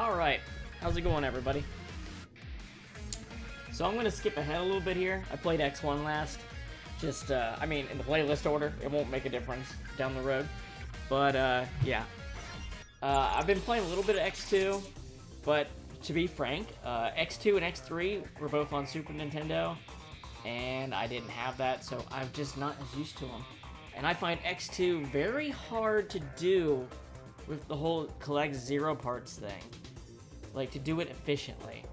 Alright, how's it going, everybody? So I'm going to skip ahead a little bit here. I played X1 last. Just, I mean, in the playlist order, it won't make a difference down the road. But, yeah. I've been playing a little bit of X2, but to be frank, X2 and X3 were both on Super Nintendo, and I didn't have that, so I'm just not as used to them. And I find X2 very hard to do with the whole collect 0 parts thing. Like, to do it efficiently.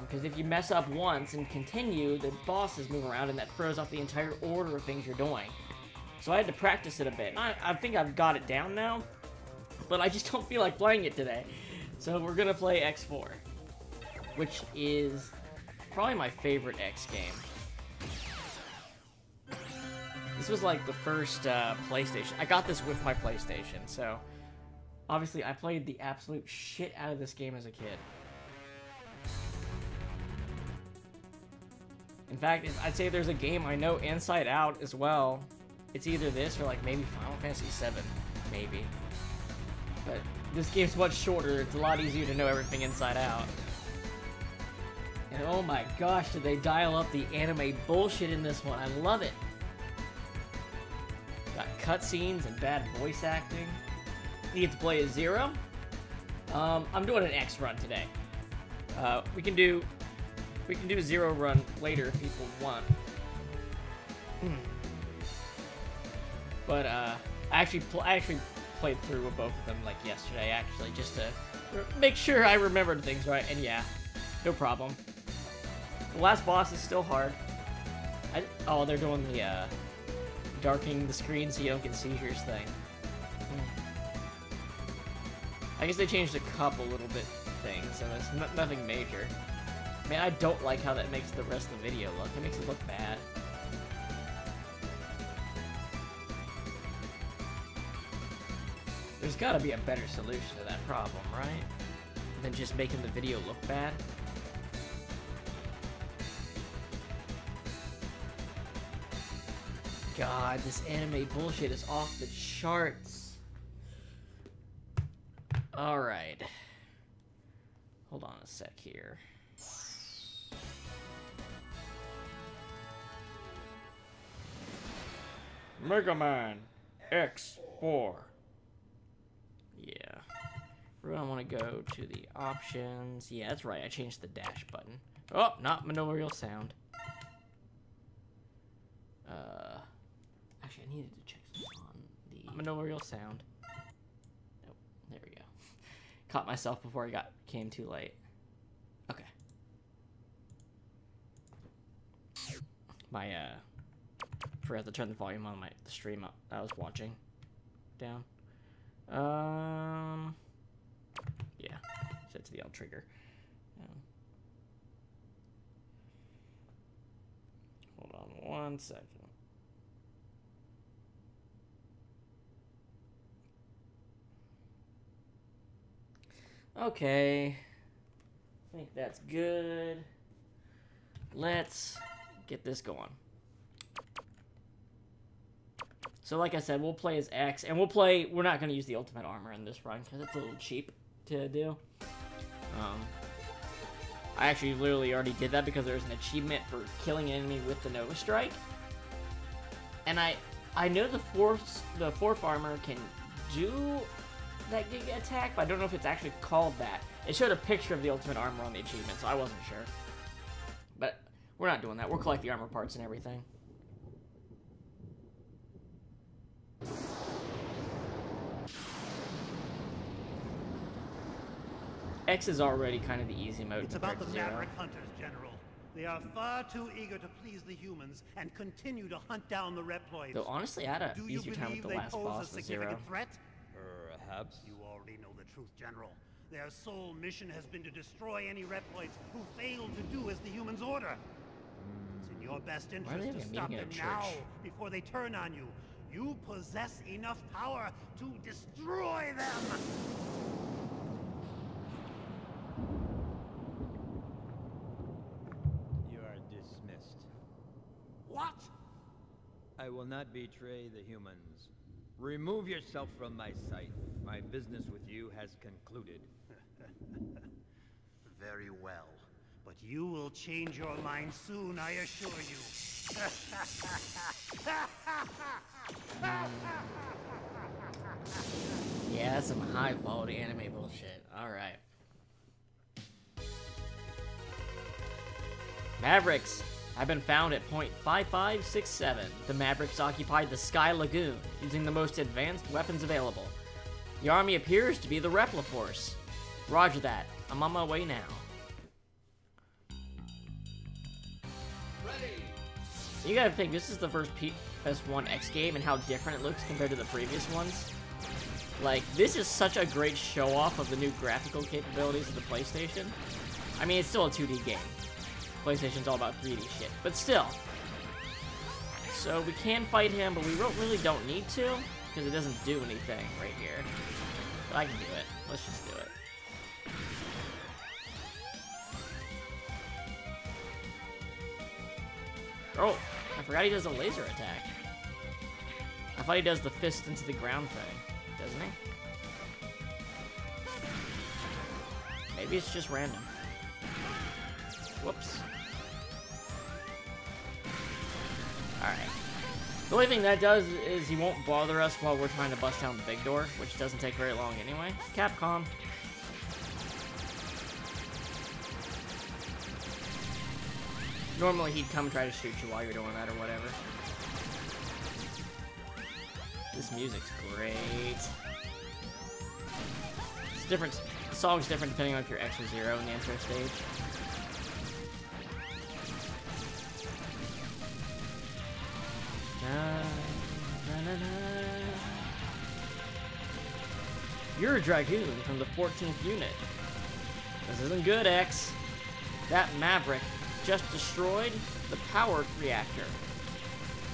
Because if you mess up once and continue, the bosses move around and that throws off the entire order of things you're doing. So I had to practice it a bit. I think I've got it down now, but I just don't feel like playing it today. So we're gonna play X4, which is probably my favorite X game. This was like the first PlayStation. I got this with my PlayStation, so obviously I played the absolute shit out of this game as a kid. In fact, I'd say there's a game I know inside out as well. It's either this or like maybe Final Fantasy VII, maybe. But this game's much shorter. It's a lot easier to know everything inside out. And oh my gosh, did they dial up the anime bullshit in this one. I love it. Got cutscenes and bad voice acting. You get to play as Zero. I'm doing an X run today. We can do a 0 run later if people want. But I actually played through with both of them like yesterday, actually, just to make sure I remembered things right. And yeah, no problem. The last boss is still hard. Oh, they're doing the darkening the screen so you don't get seizures thing. I guess they changed a couple little bit things, and it's nothing major. Man, I don't like how that makes the rest of the video look. It makes it look bad. There's gotta be a better solution to that problem, right? Than just making the video look bad. God, this anime bullshit is off the charts. Alright. Hold on a sec here. Mega Man X4. Yeah. We're gonna want to go to the options. Yeah, that's right. I changed the dash button. Oh, not manorial sound. Actually, I needed to check something on the manorial sound. Nope. There we go. Caught myself before I came too late. Okay. Forgot to turn the volume on the stream I was watching down. Yeah, set to the L trigger. Hold on 1 second. Okay, I think that's good. Let's get this going. So like I said, we'll play as X, and we're not going to use the ultimate armor in this run, because it's a little cheap to do. I actually literally already did that because there's an achievement for killing an enemy with the Nova Strike. And I know the fourth armor can do that Giga attack, but I don't know if it's actually called that. It showed a picture of the ultimate armor on the achievement, so I wasn't sure. But we're not doing that. We'll collect the armor parts and everything. X is already kind of the easy mode. It's about the Maverick Hunters, General. They are far too eager to please the humans and continue to hunt down the Reploids. Though honestly, I had an easier time with the last boss with Zero. Threat? Perhaps. You already know the truth, General. Their sole mission has been to destroy any Reploids who fail to do as the humans order. It's in your best interest to stop them now before they turn on you. You possess enough power to destroy them! You are dismissed. What? I will not betray the humans. Remove yourself from my sight. My business with you has concluded. Very well. But you will change your mind soon, I assure you. Yeah, that's some high quality anime bullshit. Alright. Mavericks have been found at point 5567. The Mavericks occupied the Sky Lagoon, using the most advanced weapons available. The army appears to be the Repliforce. Roger that. I'm on my way now. Ready. You gotta think, this is the first PS1X game and how different it looks compared to the previous ones. Like, this is such a great show-off of the new graphical capabilities of the PlayStation. I mean, it's still a 2D game. PlayStation's all about 3D shit, but still. So we can fight him, but we really don't need to, because it doesn't do anything right here. But I can do it. Let's just do it. Oh, I forgot he does a laser attack. I thought he does the fist into the ground thing, doesn't he? Maybe it's just random. Whoops. Alright. The only thing that does is he won't bother us while we're trying to bust down the big door, which doesn't take very long anyway. Capcom. Normally he'd come try to shoot you while you're doing that or whatever. This music's great. It's different. The song's different depending on if you're X or Zero in the intro stage. You're a Dragoon from the 14th unit. This isn't good, X. That Maverick just destroyed the power reactor.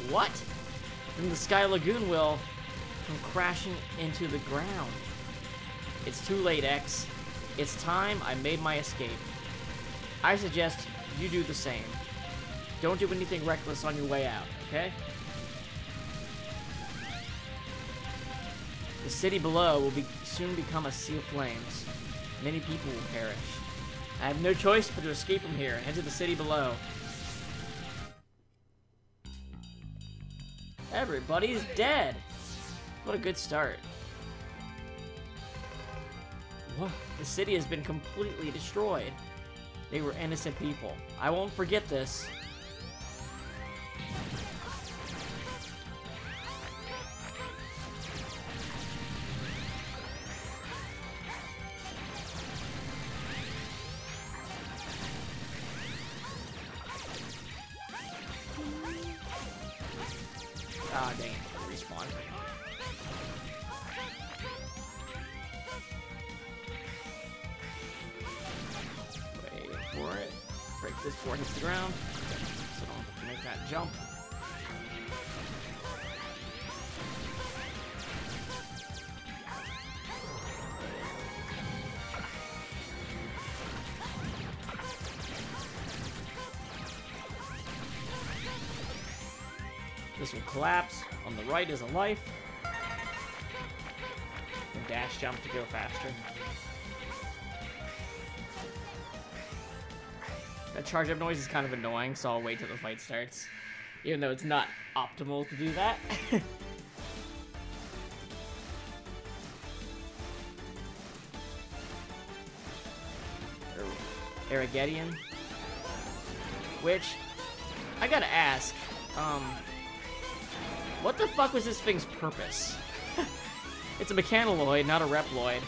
What? Then the Sky Lagoon will come crashing into the ground. It's too late, X. It's time I made my escape. I suggest you do the same. Don't do anything reckless on your way out, okay? The city below will soon become a sea of flames. Many people will perish. I have no choice but to escape from here and head to the city below. Everybody's dead! What a good start. What? The city has been completely destroyed. They were innocent people. I won't forget this. Ah, dang it. Respawn. Wait for it. Break this before it hits the ground. So I don't have to make that jump. This will collapse. On the right is a life. And dash jump to go faster. That charge up noise is kind of annoying, so I'll wait till the fight starts. Even though it's not optimal to do that. Armageddon. Which, I gotta ask, what the fuck was this thing's purpose? It's a mechanaloid, not a reploid.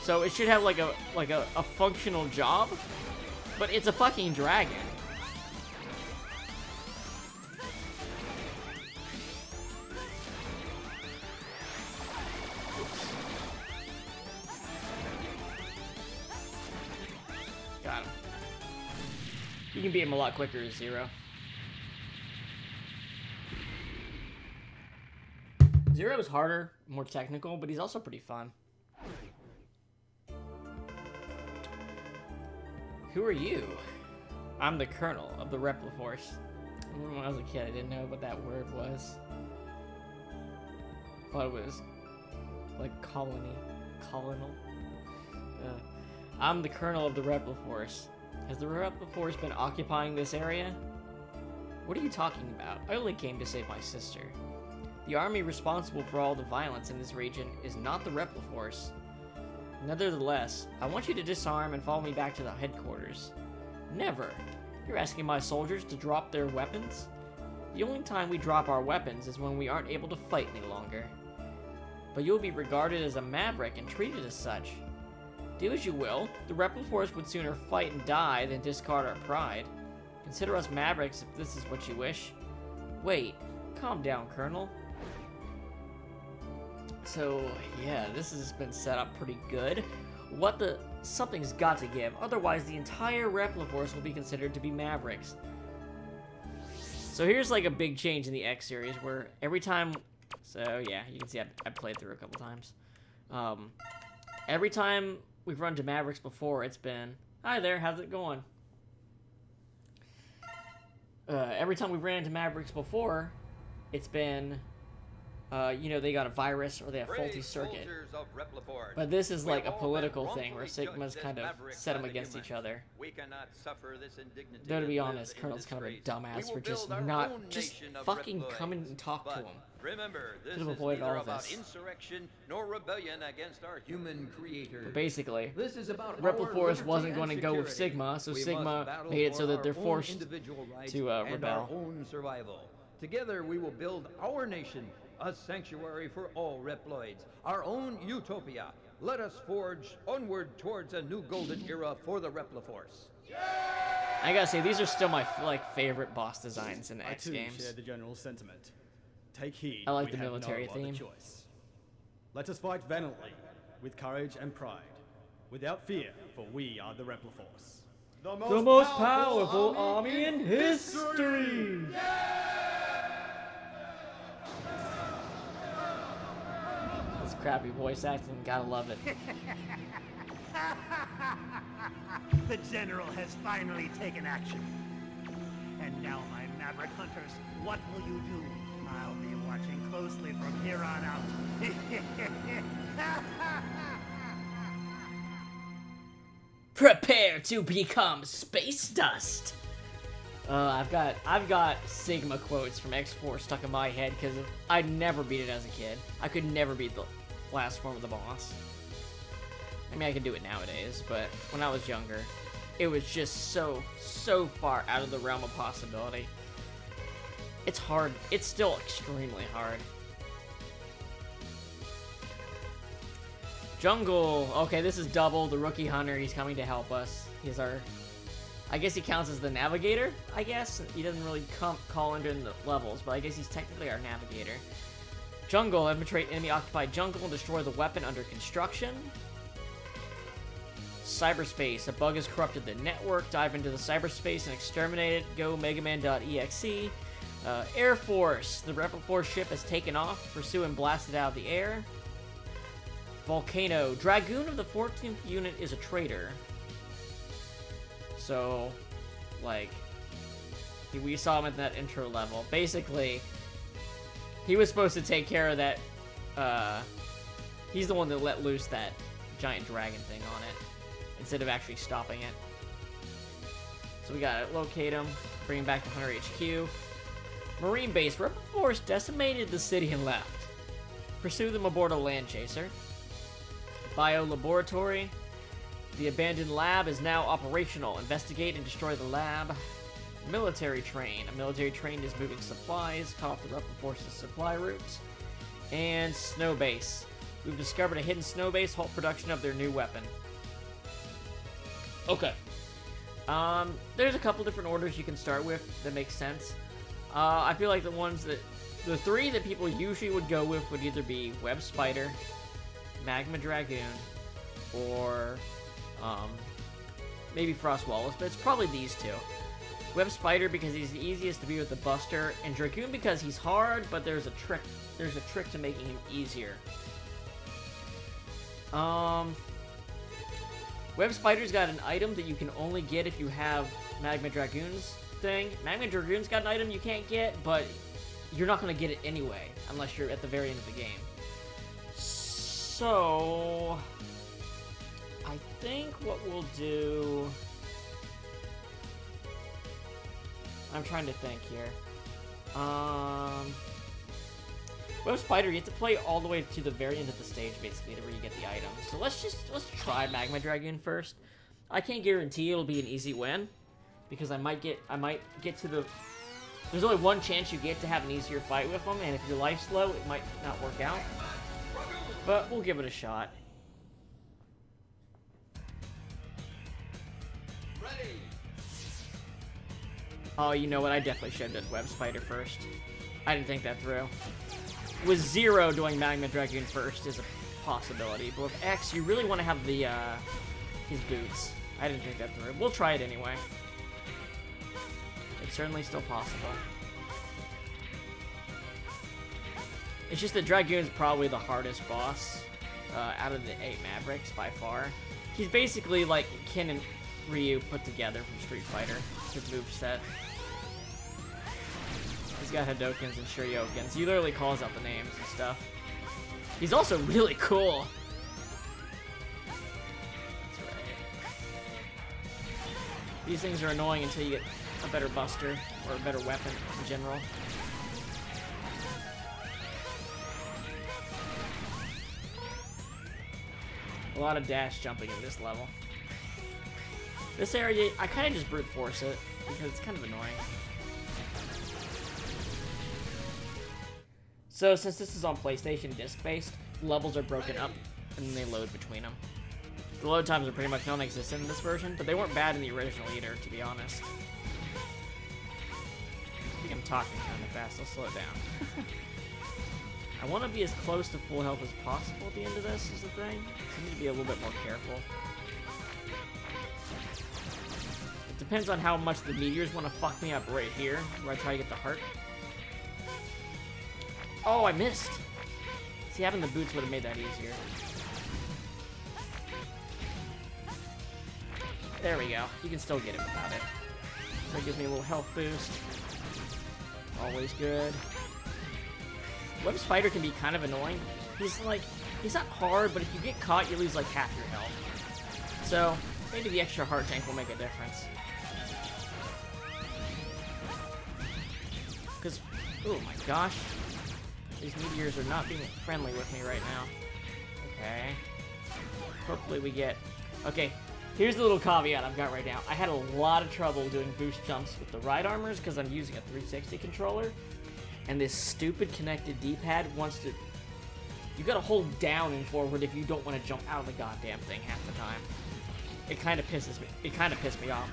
So it should have like a functional job, but it's a fucking dragon. Oops. Got him. You can beat him a lot quicker as Zero. Zero is harder, more technical, but he's also pretty fun. Who are you? I'm the Colonel of the Repliforce. I remember when I was a kid, I didn't know what that word was. I thought it was like colony. Colonel. I'm the colonel of the Repliforce. Has the Repliforce been occupying this area? What are you talking about? I only came to save my sister. The army responsible for all the violence in this region is not the Repliforce. Nevertheless, I want you to disarm and follow me back to the headquarters. Never! You're asking my soldiers to drop their weapons? The only time we drop our weapons is when we aren't able to fight any longer. But you'll be regarded as a maverick and treated as such. Do as you will. The Repliforce would sooner fight and die than discard our pride. Consider us mavericks if this is what you wish. Wait, calm down, Colonel. So, yeah, this has been set up pretty good. Something's got to give, otherwise the entire Repliforce will be considered to be mavericks. So here's like a big change in the X series where every time, so yeah, you can see I played through a couple times. Every time we've run to Mavericks before, it's been, hi there, how's it going? Every time we've ran into Mavericks before, it's been, you know, they got a virus or they have faulty circuit. But this is like a political thing where Sigma's kind of set them against each other. Though to be honest, Colonel's kind of a dumbass for just fucking come and talk to him. Remember, this could have avoided all of this. Insurrection nor rebellion against our human creator. But basically, this is about Repliforce wasn't going to go with Sigma, so Sigma made it so that they're forced to rebel. Our own survival. Together we will build our nation, a sanctuary for all Reploids, our own utopia. Let us forge onward towards a new golden era for the Repliforce. I gotta say, these are still my favorite boss designs in the X games. I too share the general sentiment. Take heed. I like the military theme. Choice. Let us fight valiantly, with courage and pride, without fear, for we are the Repliforce. The most powerful army in history! This crappy voice acting, gotta love it. The General has finally taken action. And now, my Maverick Hunters, what will you do? I'll be watching closely from here on out. Prepare to become space dust. I've got Sigma quotes from X4 stuck in my head because I'd never beat it as a kid. I could never beat the last form of the boss. I mean, I can do it nowadays, but when I was younger, it was just so far out of the realm of possibility. It's hard. It's still extremely hard. Jungle. Okay, this is Double, the rookie hunter. He's coming to help us. He's our... I guess he counts as the navigator, I guess. He doesn't really call under in the levels, but I guess he's technically our navigator. Jungle. Infiltrate enemy-occupied jungle and destroy the weapon under construction. Cyberspace. A bug has corrupted the network. Dive into the cyberspace and exterminate it. Go megaman.exe. Air Force. The Repliforce ship has taken off. Pursue and blast it out of the air. Volcano. Dragoon of the 14th unit is a traitor. So, like, we saw him at that intro level. Basically, he was supposed to take care of that, he's the one that let loose that giant dragon thing on it, instead of actually stopping it. So we gotta locate him, bring him back to Hunter HQ. Marine base. Repliforce decimated the city and left. Pursue them aboard a land chaser. Biolaboratory. The abandoned lab is now operational. Investigate and destroy the lab. Military train. A military train is moving supplies. Cut off the Repliforce's supply routes. And snow base. We've discovered a hidden snow base. Halt production of their new weapon. Okay. There's a couple different orders you can start with that make sense. I feel like the three that people usually would go with would either be Web Spider, Magma Dragoon, or maybe Frost Wallace, but it's probably these two. Web Spider because he's the easiest to be with the Buster, and Dragoon because he's hard, but there's a trick to making him easier. Web Spider's got an item that you can only get if you have Magma Dragoon's thing. Magma Dragoon's got an item you can't get, but you're not going to get it anyway, unless you're at the very end of the game. So, I think what we'll do... I'm trying to think here. Web Spider, you have to play all the way to the very end of the stage, basically, to where you get the items. So let's try Magma Dragoon first. I can't guarantee it'll be an easy win, because I might get to the... There's only one chance you get to have an easier fight with them, and if your life's low, it might not work out. But we'll give it a shot. Ready. Oh, you know what? I definitely should have done Web Spider first. I didn't think that through. With Zero doing Magma Dragoon first is a possibility, but with X, you really want to have the his boots. I didn't think that through. We'll try it anyway. It's certainly still possible. It's just that Dragoon's probably the hardest boss out of the 8 Mavericks by far. He's basically like Ken and Ryu put together from Street Fighter. His moveset. He's got Hadokens and Shoryokens. He literally calls out the names and stuff. He's also really cool. That's right. These things are annoying until you get a better buster or a better weapon in general. A lot of dash jumping in this level. This area, I kind of just brute force it because it's kind of annoying. So since this is on PlayStation disc-based, levels are broken up and they load between them. The load times are pretty much non-existent in this version, but they weren't bad in the original either, to be honest. I think I'm talking kind of fast, I'll slow it down. I want to be as close to full health as possible at the end of this, is the thing. So I need to be a little bit more careful. It depends on how much the meteors want to fuck me up right here, where I try to get the heart. Oh, I missed! See, having the boots would have made that easier. There we go. You can still get it without it. So it gives me a little health boost. Always good. Web Spider can be kind of annoying. He's not hard, but if you get caught, you lose like half your health. So, maybe the extra heart tank will make a difference. Because, oh my gosh. These meteors are not being friendly with me right now. Okay. Hopefully we get... Okay, here's the little caveat I've got right now. I had a lot of trouble doing boost jumps with the ride armors because I'm using a 360 controller. And this stupid connected D-pad wants to... You gotta hold down and forward if you don't want to jump out of the goddamn thing half the time. It kind of pisses me. It kind of pissed me off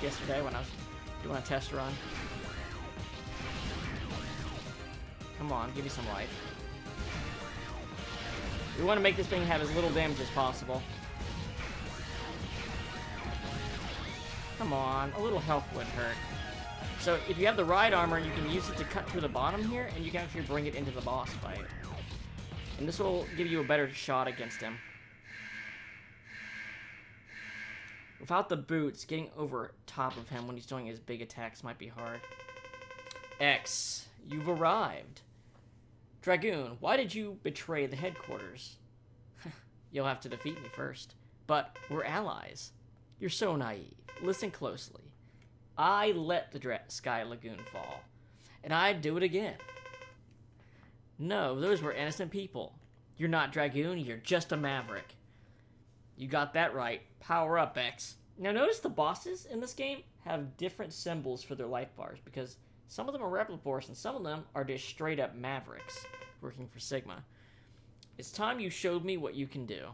yesterday when I was doing a test run. Come on, give me some life. We want to make this thing have as little damage as possible. Come on, a little health wouldn't hurt. So if you have the ride armor, you can use it to cut through the bottom here, and you can actually bring it into the boss fight. And this will give you a better shot against him. Without the boots, getting over top of him when he's doing his big attacks might be hard. X, you've arrived. Dragoon, why did you betray the headquarters? You'll have to defeat me first. But we're allies. You're so naive. Listen closely. I let the Sky Lagoon fall. And I'd do it again. No, those were innocent people. You're not Dragoon, you're just a Maverick. You got that right. Power up, X. Now notice the bosses in this game have different symbols for their life bars, because some of them are Replicors and some of them are just straight up Mavericks working for Sigma. It's time you showed me what you can do.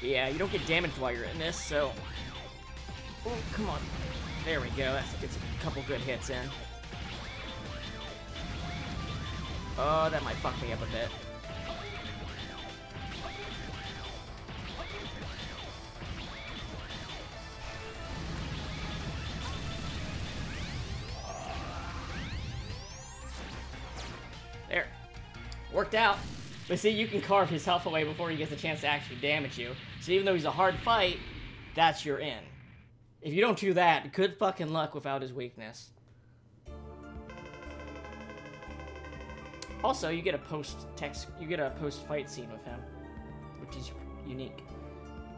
Yeah, you don't get damaged while you're in this, so... Oh, come on. There we go. That gets a couple good hits in. Oh, that might fuck me up a bit. There. Worked out. But see, you can carve his health away before he gets a chance to actually damage you. So even though he's a hard fight, that's your in. If you don't do that, good fucking luck without his weakness. Also, you get a post-fight scene with him, which is unique.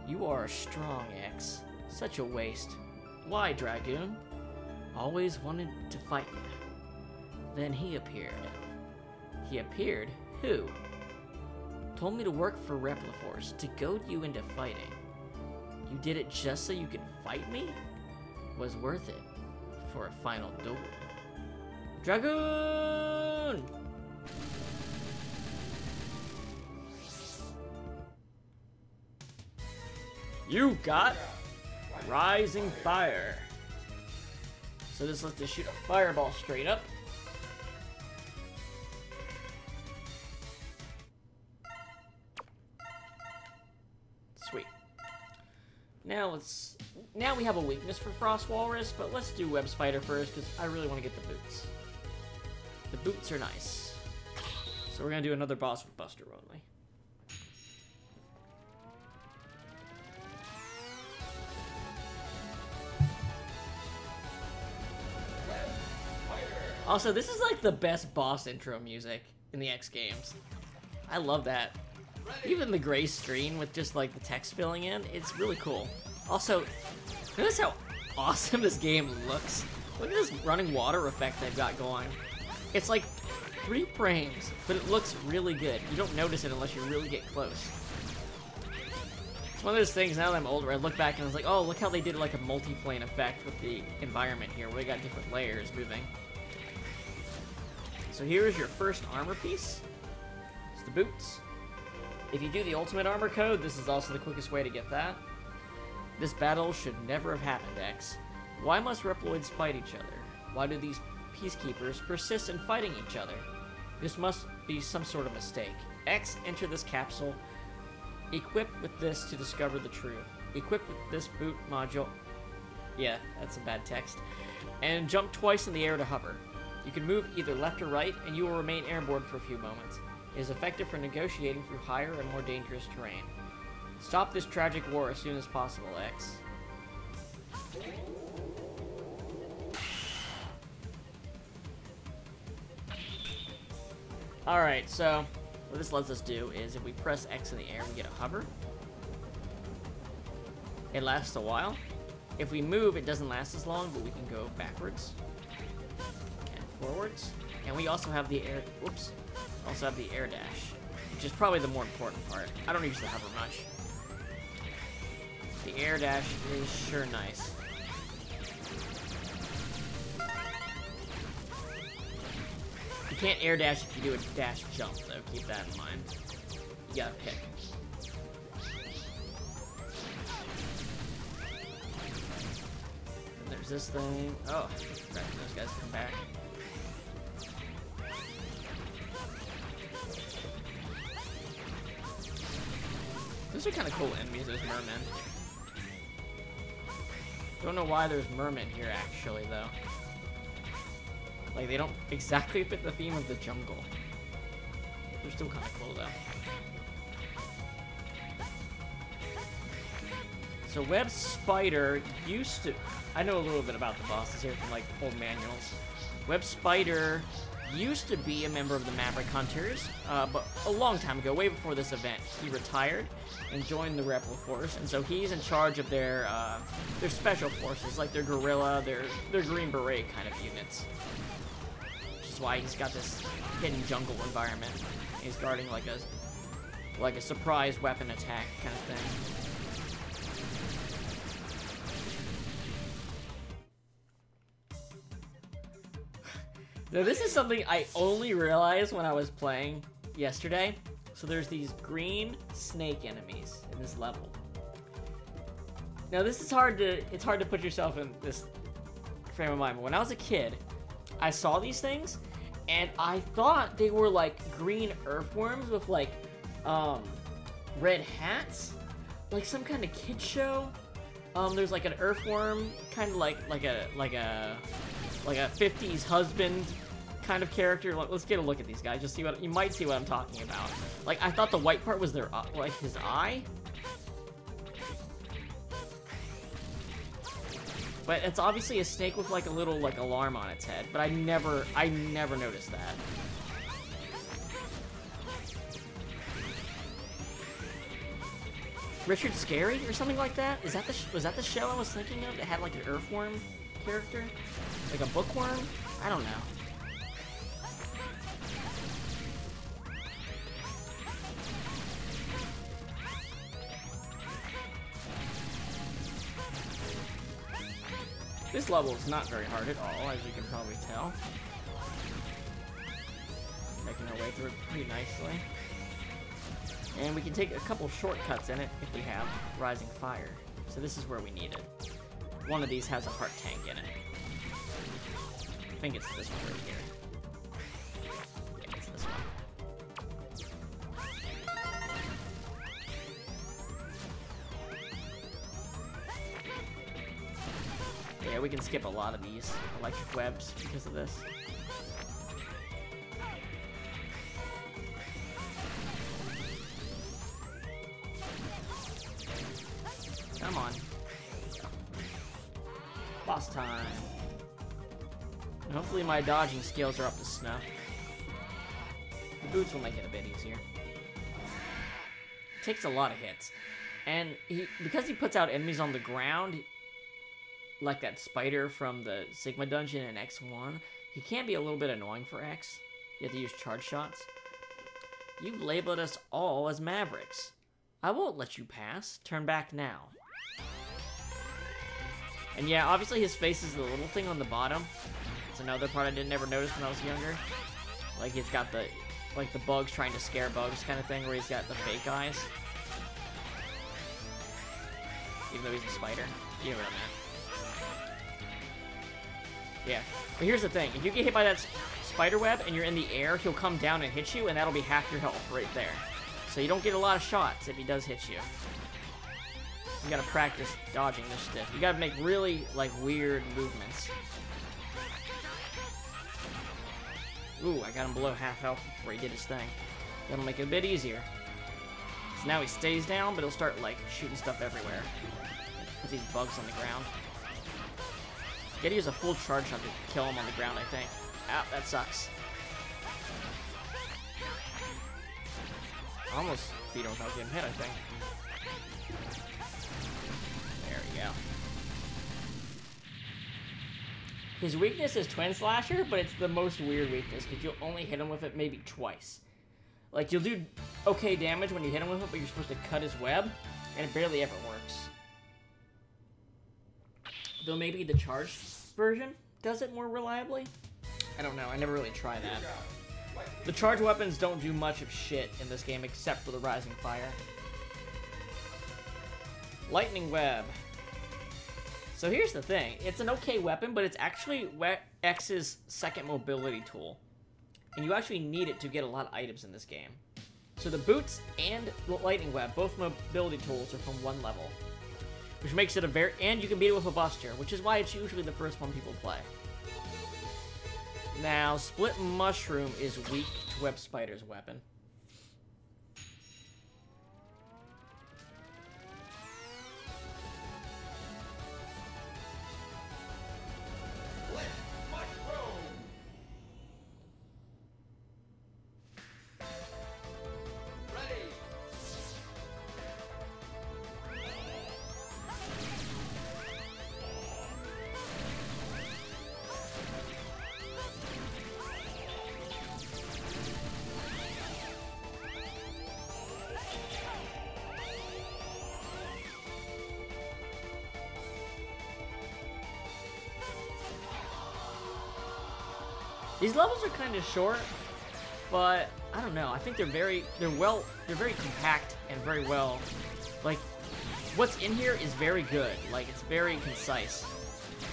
You are strong, X. Such a waste. Why, Dragoon? Always wanted to fight you. Then he appeared. He appeared? Who? Told me to work for Repliforce, to goad you into fighting. You did it just so you could fight me? Was worth it for a final duel. Dragoon! You got Rising Fire. So this lets us shoot a fireball straight up. Sweet. Now we have a weakness for Frost Walrus, but let's do Web Spider first because I really want to get the boots. The boots are nice. So we're gonna do another boss with Buster only. Also, this is like the best boss intro music in the X games. I love that. Even the gray screen with just like the text filling in, it's really cool. Also, notice how awesome this game looks. Look at this running water effect they've got going. It's like 3 frames, but it looks really good. You don't notice it unless you really get close. It's one of those things, now that I'm older, I look back and I was like, oh, look how they did like a multi-plane effect with the environment here, where they got different layers moving. So here's your first armor piece. It's the boots. If you do the ultimate armor code, this is also the quickest way to get that. This battle should never have happened, X. Why must Reploids fight each other? Why do these peacekeepers persist in fighting each other? This must be some sort of mistake. X, enter this capsule. Equip with this to discover the truth. Equip with this boot module. Yeah, that's a bad text. And jump twice in the air to hover. You can move either left or right, and you will remain airborne for a few moments. It is effective for negotiating through higher and more dangerous terrain. Stop this tragic war as soon as possible, X. Alright, so what this lets us do is if we press X in the air, we get a hover. It lasts a while. If we move, it doesn't last as long, but we can go backwards and forwards. And we also have the air, whoops, also have the air dash, which is probably the more important part. I don't usually hover much. The air dash is sure nice. You can't air dash if you do a dash jump, though. Keep that in mind. You gotta pick. And there's this thing. Oh, right, those guys come back. Those are kind of cool enemies, those mermen. Don't know why there's mermen here, actually, though. Like, they don't exactly fit the theme of the jungle. They're still kind of cool, though. So Web Spider used to... I know a little bit about the bosses here from, like, old manuals. Web Spider used to be a member of the Maverick Hunters, but a long time ago, way before this event, he retired and joined the Repliforce, and so he's in charge of their special forces, like their guerrilla, their Green Beret kind of units. Which is why he's got this hidden jungle environment. He's guarding like a surprise weapon attack kind of thing. Now, this is something I only realized when I was playing yesterday. So there's these green snake enemies in this level. Now this is it's hard to put yourself in this frame of mind. But when I was a kid, I saw these things and I thought they were like green earthworms with like red hats, like some kind of kid show. There's like an earthworm, kind of like a 50s husband kind of character. Let's get a look at these guys. Just see what you might see what I'm talking about. Like, I thought the white part was their like his eye, but it's obviously a snake with like a little like alarm on its head. But I never noticed that. Richard Scarry or something like that? Is that was that the show I was thinking of that had like an earthworm character? Like a bookworm? I don't know. This level is not very hard at all, as you can probably tell. Making our way through it pretty nicely. And we can take a couple shortcuts in it if we have Rising Fire. So this is where we need it. One of these has a heart tank in it. I think it's this one right here. Yeah, it's this one. Yeah, we can skip a lot of these electric webs because of this. Come on. Boss time. And hopefully my dodging skills are up to snuff. The boots will make it a bit easier. It takes a lot of hits. And because he puts out enemies on the ground, like that spider from the Sigma dungeon in X1, he can be a little bit annoying for X. You have to use charge shots. You've labeled us all as Mavericks. I won't let you pass. Turn back now. And yeah, obviously his face is the little thing on the bottom. It's another part I didn't ever notice when I was younger. Like he's got the, like the bugs trying to scare bugs kind of thing, where he's got the fake eyes. Even though he's a spider. You know what I mean. Yeah. But here's the thing. If you get hit by that spider web and you're in the air, he'll come down and hit you, and that'll be half your health right there. So you don't get a lot of shots if he does hit you. You gotta practice dodging this stuff. You gotta make really, like, weird movements. Ooh, I got him below half health before he did his thing. That'll make it a bit easier. So now he stays down, but he'll start, like, shooting stuff everywhere. With these bugs on the ground. Gotta use a full charge shot to kill him on the ground, I think. Ow, that sucks. Almost beat him without getting hit, I think. There we go. His weakness is Twin Slasher, but it's the most weird weakness, because you'll only hit him with it maybe twice. Like, you'll do okay damage when you hit him with it, but you're supposed to cut his web, and it barely ever works. Though maybe the charged version does it more reliably? I don't know, I never really tried that. The charged weapons don't do much of shit in this game except for the Rising Fire. Lightning Web. So here's the thing, it's an okay weapon, but it's actually X's second mobility tool. And you actually need it to get a lot of items in this game. So the boots and the Lightning Web, both mobility tools, are from one level. Which makes it a very... And you can beat it with a Buster, which is why it's usually the first one people play. Now, Split Mushroom is weak to Web Spider's weapon. These levels are kind of short, but I don't know. I think they're very compact and very well, like, what's in here is very good. Like, it's very concise.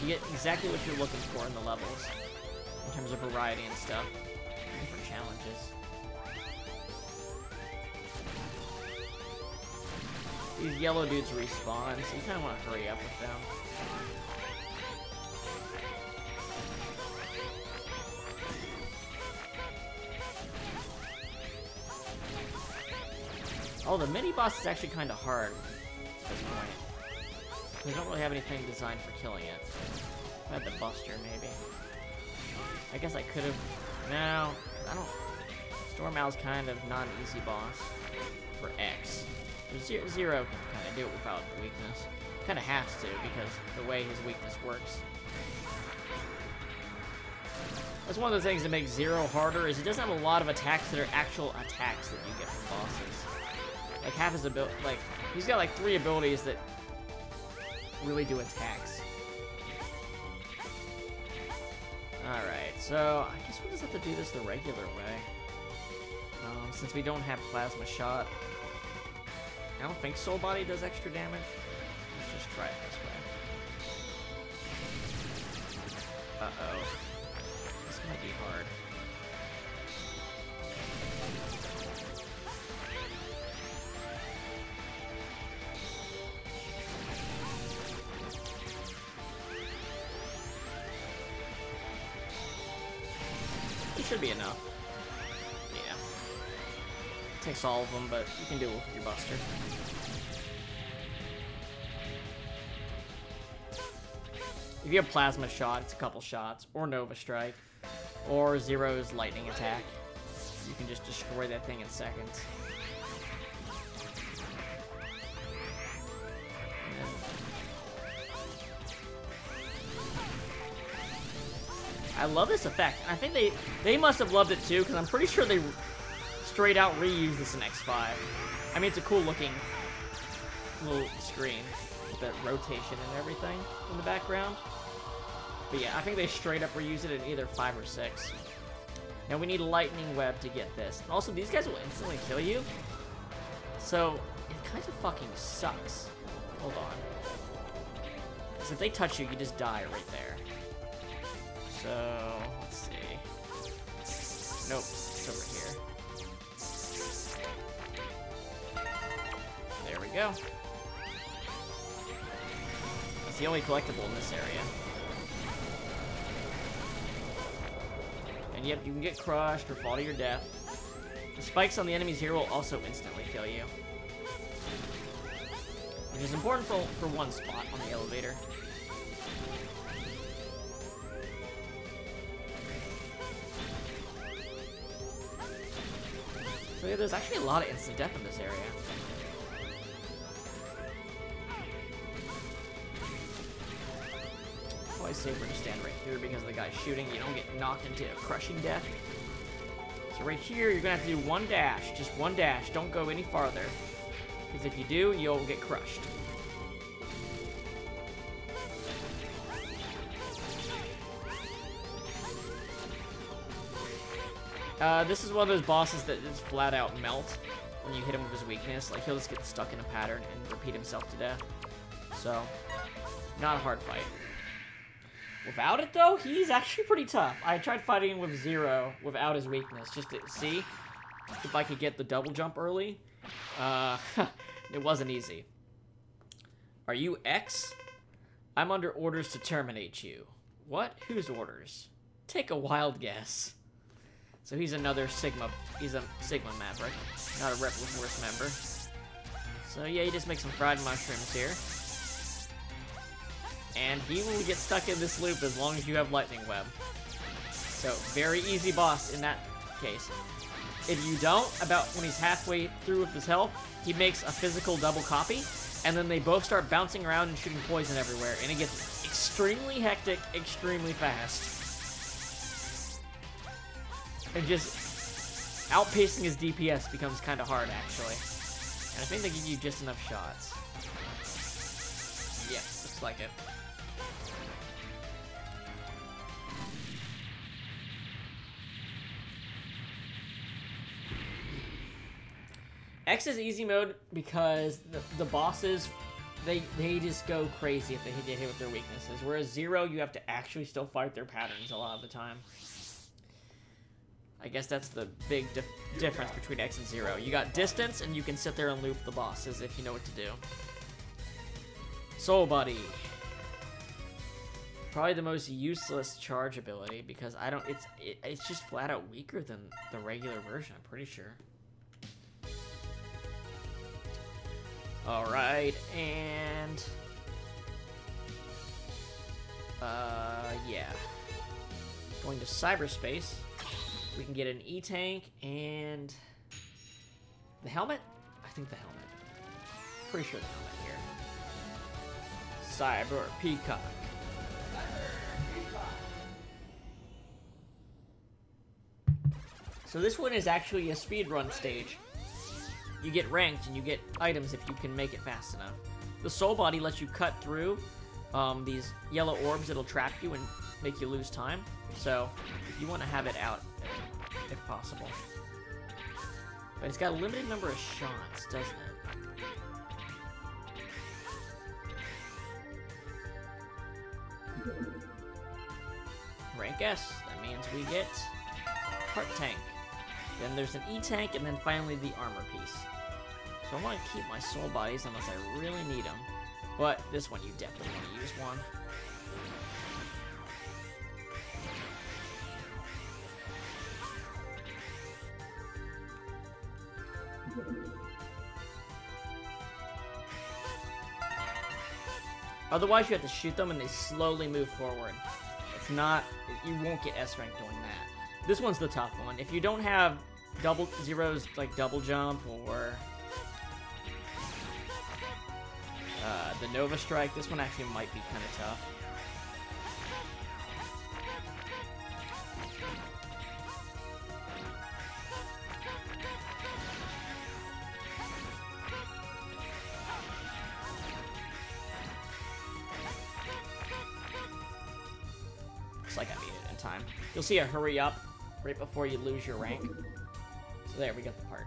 You get exactly what you're looking for in the levels, in terms of variety and stuff, different challenges. These yellow dudes respawn, so you kind of want to hurry up with them. Oh, the mini-boss is actually kind of hard at this point. We don't really have anything designed for killing it. I had the Buster, maybe. I guess I could have... No, I don't... Storm Owl's kind of not an easy boss for X. Zero can kind of do it without the weakness. Kind of has to, because the way his weakness works. That's one of the things that makes Zero harder, is he doesn't have a lot of attacks that are actual attacks that you get from bosses. Like, half his ability, like, he's got like 3 abilities that really do attacks. Alright, so I guess we'll just have to do this the regular way. Since we don't have Plasma Shot. I don't think Soul Body does extra damage. Let's just try it this way. Uh-oh. This might be hard. It should be enough. Yeah. Takes all of them, but you can do it with your Buster. If you have Plasma Shot, it's a couple shots, or Nova Strike, or Zero's Lightning Attack. You can just destroy that thing in seconds. I love this effect. I think they must have loved it too, because I'm pretty sure they straight out reused this in X5. I mean, it's a cool looking little screen with that rotation and everything in the background. But yeah, I think they straight up reused it in either 5 or 6. Now we need Lightning Web to get this. And also, these guys will instantly kill you. So, it kind of fucking sucks. Hold on. Because if they touch you, you just die right there. So, let's see. Nope, it's over here. There we go. It's the only collectible in this area. And yep, you can get crushed or fall to your death. The spikes on the enemies here will also instantly kill you. Which is important for one spot on the elevator. So yeah, there's actually a lot of instant death in this area. Always safer to stand right here because the guy's shooting. You don't get knocked into a crushing death. So right here, you're gonna have to do one dash. Just one dash. Don't go any farther. Because if you do, you'll get crushed. This is one of those bosses that just flat out melt when you hit him with his weakness. Like, he'll just get stuck in a pattern and repeat himself to death. So, not a hard fight. Without it, though, he's actually pretty tough. I tried fighting him with Zero without his weakness, just to see if I could get the double jump early. It wasn't easy. Are you X? I'm under orders to terminate you. What? Whose orders? Take a wild guess. So he's another Sigma. He's a Sigma Maverick, not a Replicant Force member. So yeah, you just make some fried mushrooms here. And he will get stuck in this loop as long as you have Lightning Web. So, very easy boss in that case. If you don't, about when he's halfway through with his health, he makes a physical double copy, and then they both start bouncing around and shooting poison everywhere, and it gets extremely hectic, extremely fast. And just outpacing his DPS becomes kind of hard, actually. And I think they give you just enough shots. Yeah, looks like it. X is easy mode because the bosses, they just go crazy if they get hit with their weaknesses. Whereas Zero, you have to actually still fight their patterns a lot of the time. I guess that's the big difference between X and Zero. You got distance, and you can sit there and loop the bosses if you know what to do. Soul Buddy. Probably the most useless charge ability because I don't. It's just flat out weaker than the regular version. I'm pretty sure. All right, and yeah, going to cyberspace. We can get an E-Tank and the helmet. I think the helmet. Pretty sure the helmet here. Cyber Peacock. So this one is actually a speedrun stage. You get ranked and you get items if you can make it fast enough. The soul body lets you cut through these yellow orbs that'll trap you and make you lose time. So if you want to have it out, if possible. But it's got a limited number of shots, doesn't it? Rank S. That means we get Heart Tank. Then there's an E-Tank, and then finally the armor piece. So I want to keep my soul bodies unless I really need them. But this one, you definitely want to use one. Otherwise, you have to shoot them and they slowly move forward. It's not... You won't get S rank doing that. This one's the tough one. If you don't have double zeros, like double jump or the Nova Strike, this one actually might be kind of tough. Looks like I beat it in time. You'll see a hurry up right before you lose your rank. So there, we got the part.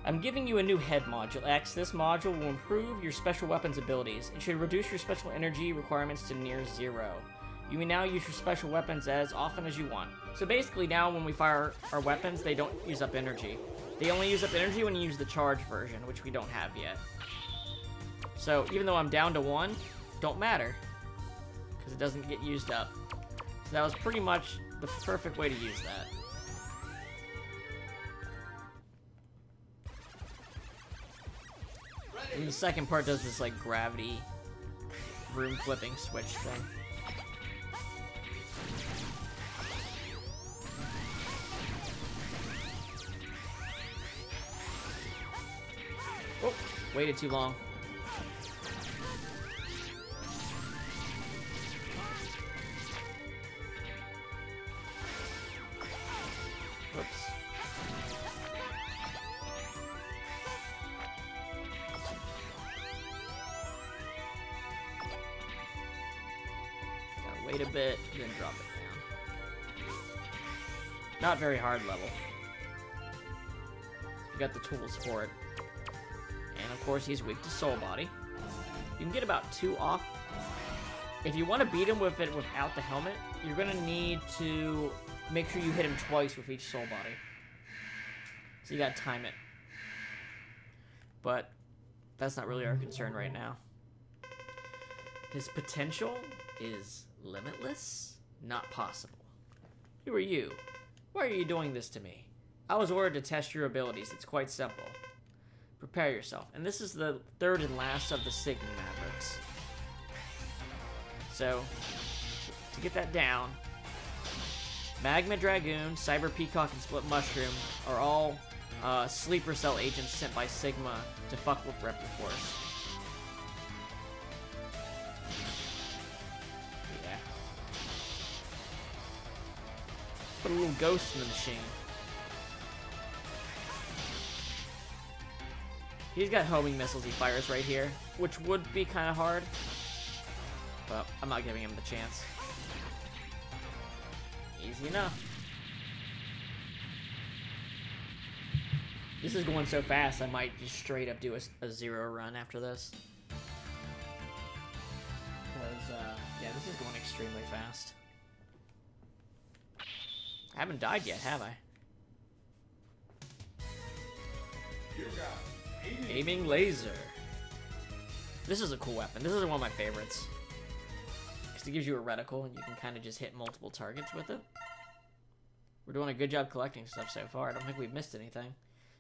I'm giving you a new head module, X. This module will improve your special weapons abilities. It should reduce your special energy requirements to near zero. You may now use your special weapons as often as you want. So basically now when we fire our weapons, they don't use up energy. They only use up energy when you use the charge version, which we don't have yet. So even though I'm down to 1, don't matter, because it doesn't get used up. So that was pretty much the perfect way to use that. And the second part does this like gravity room flipping switch thing. Oh, waited too long. Whoops. Gotta wait a bit, then drop it down. Not very hard level. You got the tools for it. And of course he's weak to soul body. You can get about 2 off. If you want to beat him with it without the helmet, you're gonna need to make sure you hit him twice with each soul body. So you gotta time it. But that's not really our concern right now. His potential is limitless, not possible. Who are you? Why are you doing this to me? I was ordered to test your abilities. It's quite simple. Prepare yourself. And this is the third and last of the Sigma Mavericks. So, to get that down, Magma Dragoon, Cyber Peacock, and Split Mushroom are all sleeper cell agents sent by Sigma to fuck with Repliforce. Yeah. Put a little ghost in the machine. He's got homing missiles he fires right here, which would be kind of hard, but I'm not giving him the chance. Easy enough. This is going so fast, I might just straight up do a 0 run after this. Because, yeah, this is going extremely fast. I haven't died yet, have I? Aiming laser. This is a cool weapon. This is one of my favorites. Because it gives you a reticle and you can kind of just hit multiple targets with it. We're doing a good job collecting stuff so far. I don't think we've missed anything.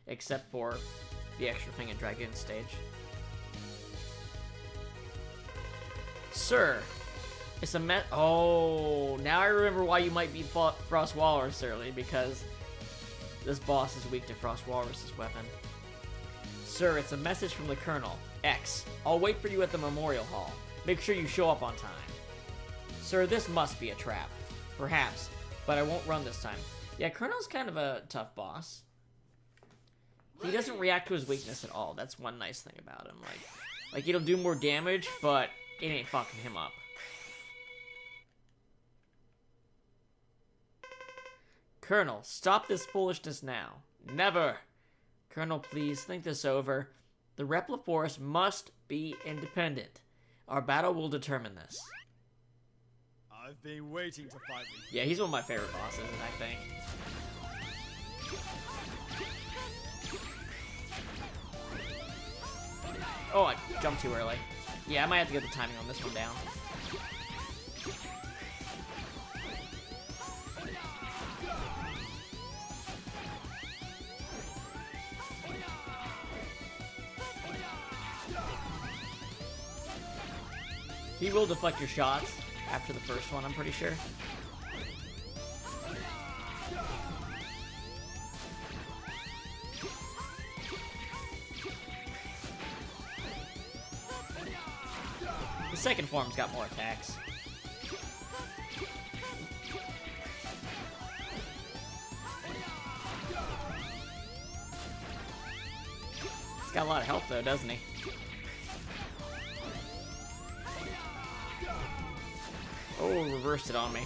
Except for the extra thing in Dragoon stage. Sir, it's a Oh, now I remember why you might beat Frost Walrus early, because This boss is weak to Frost Walrus's weapon. Sir, it's a message from the Colonel. X. I'll wait for you at the Memorial Hall. Make sure you show up on time. Sir, this must be a trap. Perhaps, but I won't run this time. Yeah, Colonel's kind of a tough boss. He doesn't react to his weakness at all. That's one nice thing about him. Like it'll do more damage, but it ain't fucking him up. Colonel, stop this foolishness now. Never. Colonel, please think this over. The Repla Force must be independent. Our battle will determine this. I've been waiting to fight with you. Yeah, he's one of my favorite bosses, I think. Oh, I jumped too early. Yeah, I might have to get the timing on this one down. He will deflect your shots after the first one, I'm pretty sure. The second form's got more attacks. He's got a lot of health though, doesn't he? Oh, reversed it on me.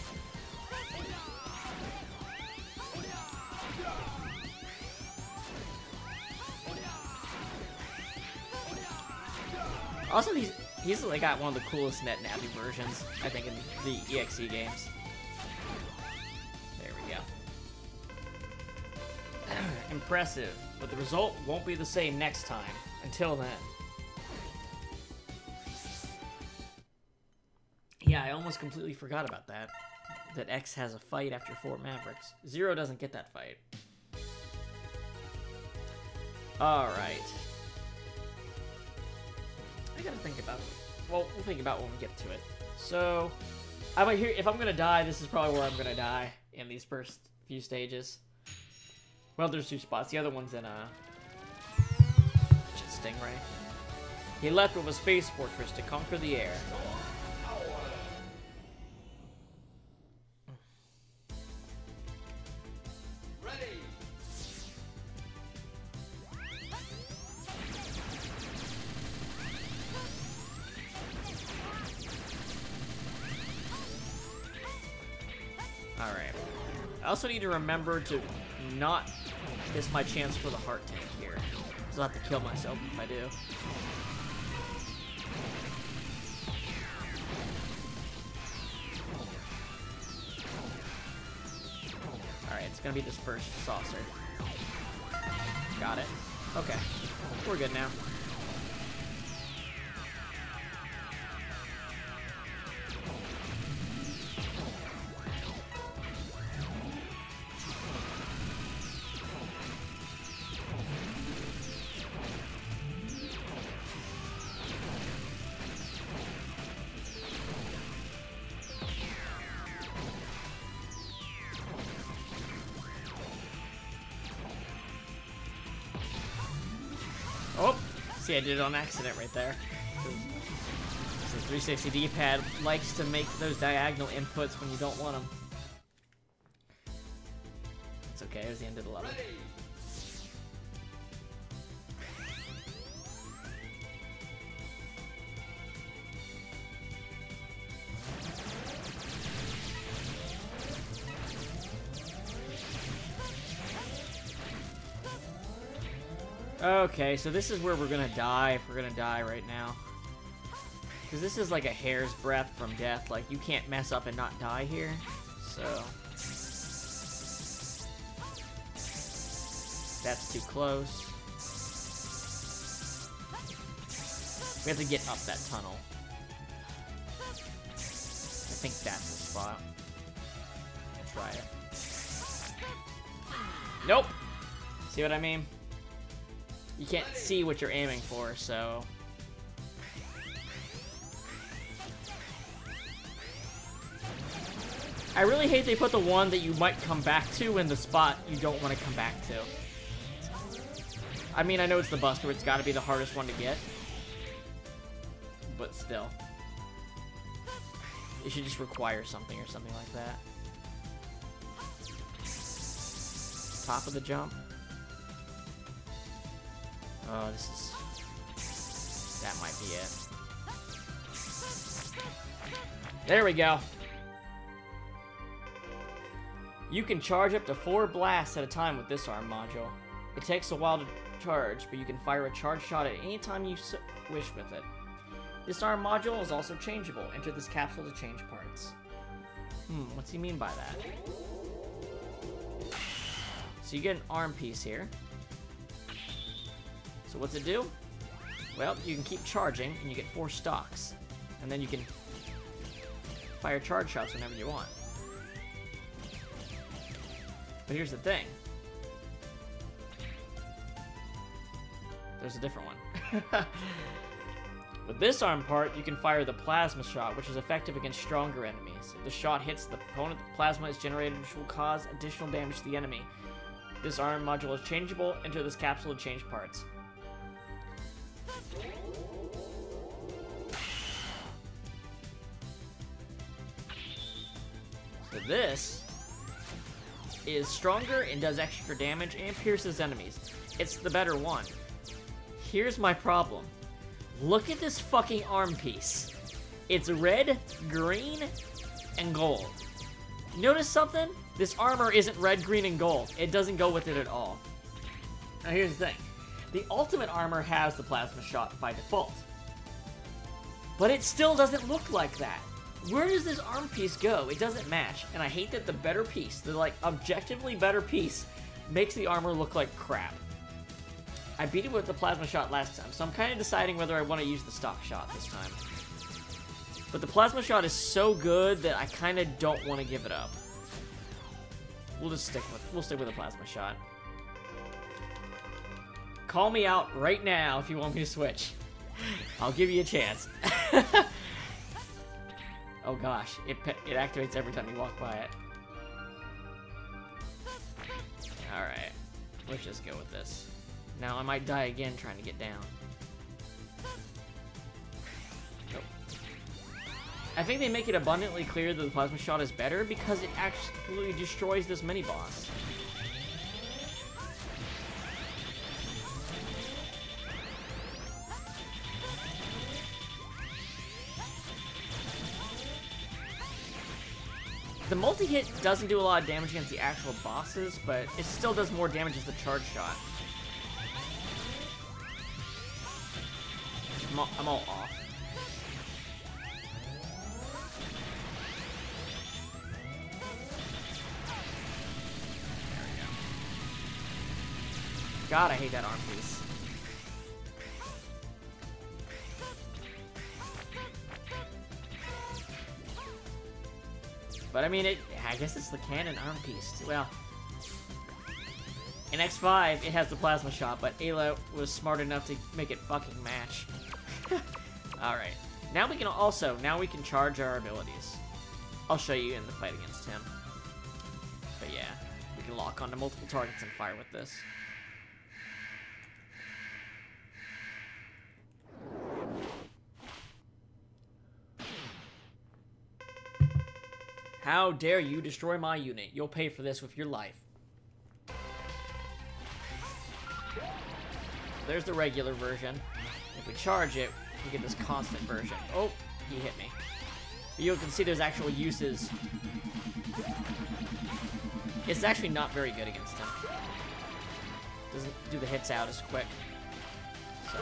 Also, he's like got one of the coolest Net Navi versions, I think, in the EXE games. There we go. Impressive, but the result won't be the same next time. Until then. Yeah, I almost completely forgot about that. That X has a fight after Fort Mavericks. Zero doesn't get that fight. Alright. I gotta think about it. Well, we'll think about it when we get to it. So, if I'm gonna die, this is probably where I'm gonna die in these first few stages. Well, there's two spots. The other one's in Stingray. He left with a space fortress to conquer the air. Alright. I also need to remember to not miss my chance for the heart tank here. So I'll have to kill myself if I do. Alright, it's gonna be this first saucer. Got it. Okay. We're good now. Oh, see, I did it on accident right there. The 360 D-pad likes to make those diagonal inputs when you don't want them. It's okay, it was the end of the level. Okay, so this is where we're gonna die if we're gonna die right now. Because this is like a hair's breadth from death. Like, you can't mess up and not die here. So... that's too close. We have to get up that tunnel. I think that's the spot. Try it. Nope! See what I mean? You can't see what you're aiming for, so... I really hate they put the one that you might come back to in the spot you don't want to come back to. I mean, I know it's the Buster. It's got to be the hardest one to get. But still. It should just require something or something like that. Top of the jump. Oh, this is... That might be it. There we go. You can charge up to 4 blasts at a time with this arm module. It takes a while to charge, but you can fire a charge shot at any time you wish with it. This arm module is also changeable. Enter this capsule to change parts. What's he mean by that? So you get an arm piece here. So what's it do? Well, you can keep charging, and you get 4 stocks. And then you can fire charge shots whenever you want. But here's the thing. There's a different one. With this arm part, you can fire the plasma shot, which is effective against stronger enemies. If the shot hits the opponent, the plasma is generated, which will cause additional damage to the enemy. This arm module is changeable. Enter this capsule to change parts. So this is stronger and does extra damage and pierces enemies. It's the better one. Here's my problem. Look at this fucking arm piece. It's red, green, and gold. Notice something? This armor isn't red, green, and gold. It doesn't go with it at all. Now here's the thing. The ultimate armor has the plasma shot by default. But it still doesn't look like that. Where does this arm piece go? It doesn't match. And I hate that the better piece, the like objectively better piece, makes the armor look like crap. I beat it with the plasma shot last time, so I'm kind of deciding whether I want to use the stock shot this time. But the plasma shot is so good that I kind of don't want to give it up. We'll stick with the plasma shot. Call me out right now if you want me to switch. I'll give you a chance. Oh gosh, it activates every time you walk by it. Alright, let's just go with this. Now I might die again trying to get down. Nope. I think they make it abundantly clear that the plasma shot is better because it actually destroys this mini-boss. The multi-hit doesn't do a lot of damage against the actual bosses, but it still does more damage as the charge shot. I'm all off. There we go. God, I hate that arm piece. But I mean, I guess it's the canon arm piece. Well, in X5, it has the plasma shot, but Ayla was smart enough to make it fucking match. Alright. Now we can charge our abilities. I'll show you in the fight against him. But yeah, we can lock onto multiple targets and fire with this. How dare you destroy my unit? You'll pay for this with your life. There's the regular version. If we charge it, we get this constant version. Oh, he hit me. But you can see there's actual uses. It's actually not very good against him. Doesn't do the hits out as quick. So.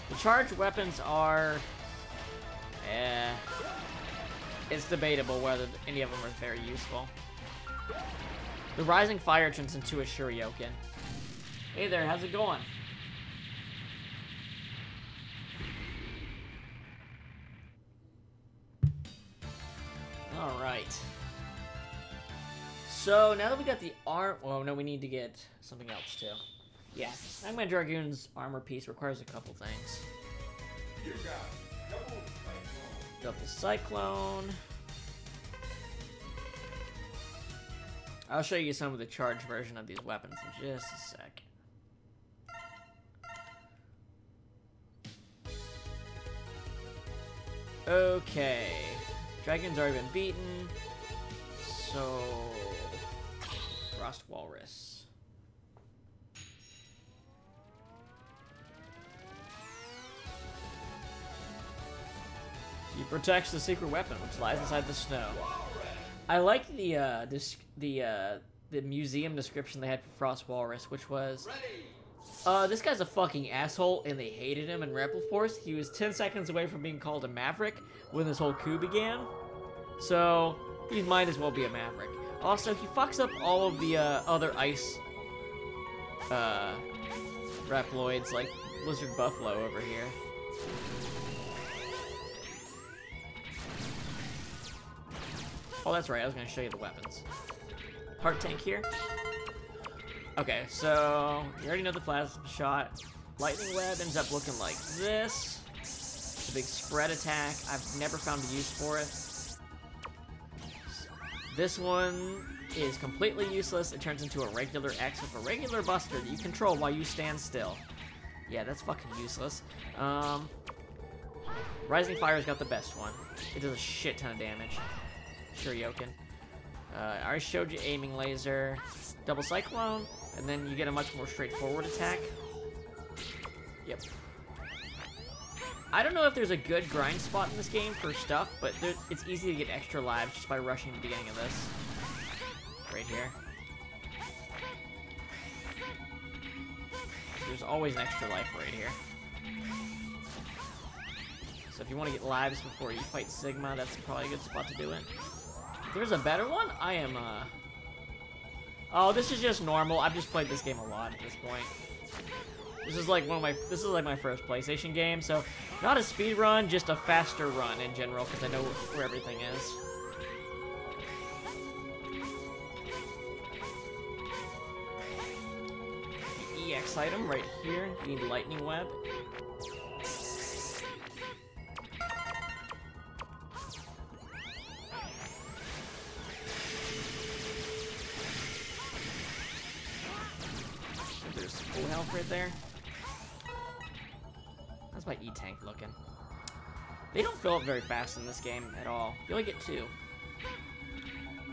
The charged weapons are... it's debatable whether any of them are very useful. The Rising Fire turns into a Shurioken. Hey there, how's it going? Alright. So, now that we got the arm... Well, no, we need to get something else, too. Yeah, Magma Dragoon's armor piece requires a couple things. You got double cyclone. Double Cyclone. I'll show you some of the charged version of these weapons in just a sec. Okay. Dragon's already been beaten. So... Frost Walrus. He protects the secret weapon, which lies inside the snow. I like the museum description they had for Frost Walrus, which was, this guy's a fucking asshole, and they hated him in Rebel Force. He was 10 seconds away from being called a Maverick when this whole coup began, so he might as well be a Maverick. Also, he fucks up all of the other ice Reploids, like Lizard Buffalo over here. Oh, that's right, I was going to show you the weapons. Heart tank here. Okay, so you already know the plasma shot. Lightning web ends up looking like this. It's a big spread attack. I've never found a use for it. This one is completely useless. It turns into a regular X with a regular buster that you control while you stand still. Yeah, that's fucking useless. Rising Fire's got the best one. It does a shit ton of damage. Shurioken. I already showed you aiming laser, double cyclone, and then you get a much more straightforward attack. Yep. I don't know if there's a good grind spot in this game for stuff, but it's easy to get extra lives just by rushing the beginning of this. Right here. There's always an extra life right here. So if you want to get lives before you fight Sigma, that's probably a good spot to do it. If there's a better one, I am, Oh, this is just normal. I've just played this game a lot at this point. This is like my first PlayStation game, so not a speed run, just a faster run in general, because I know where everything is. The EX item right here, you need Lightning Web. There's full health right there. How's my E-Tank looking? They don't fill up very fast in this game at all. You only get 2.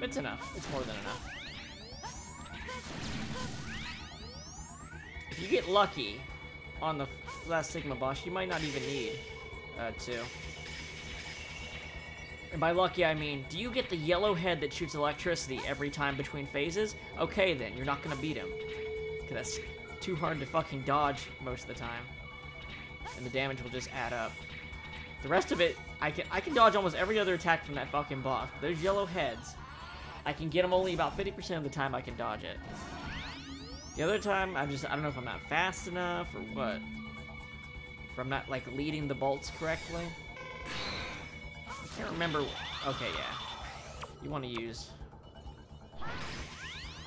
It's enough. It's more than enough. If you get lucky on the last Sigma boss, you might not even need 2. And by lucky, I mean, do you get the yellow head that shoots electricity every time between phases? Okay, then. You're not gonna beat him. Because that's too hard to fucking dodge most of the time. And the damage will just add up. The rest of it, I can dodge almost every other attack from that fucking boss. But those yellow heads, I can get them only about 50% of the time I can dodge it. The other time, I don't know if I'm not fast enough or what. If I'm not, like, leading the bolts correctly. I can't remember. Okay, yeah. You want to use...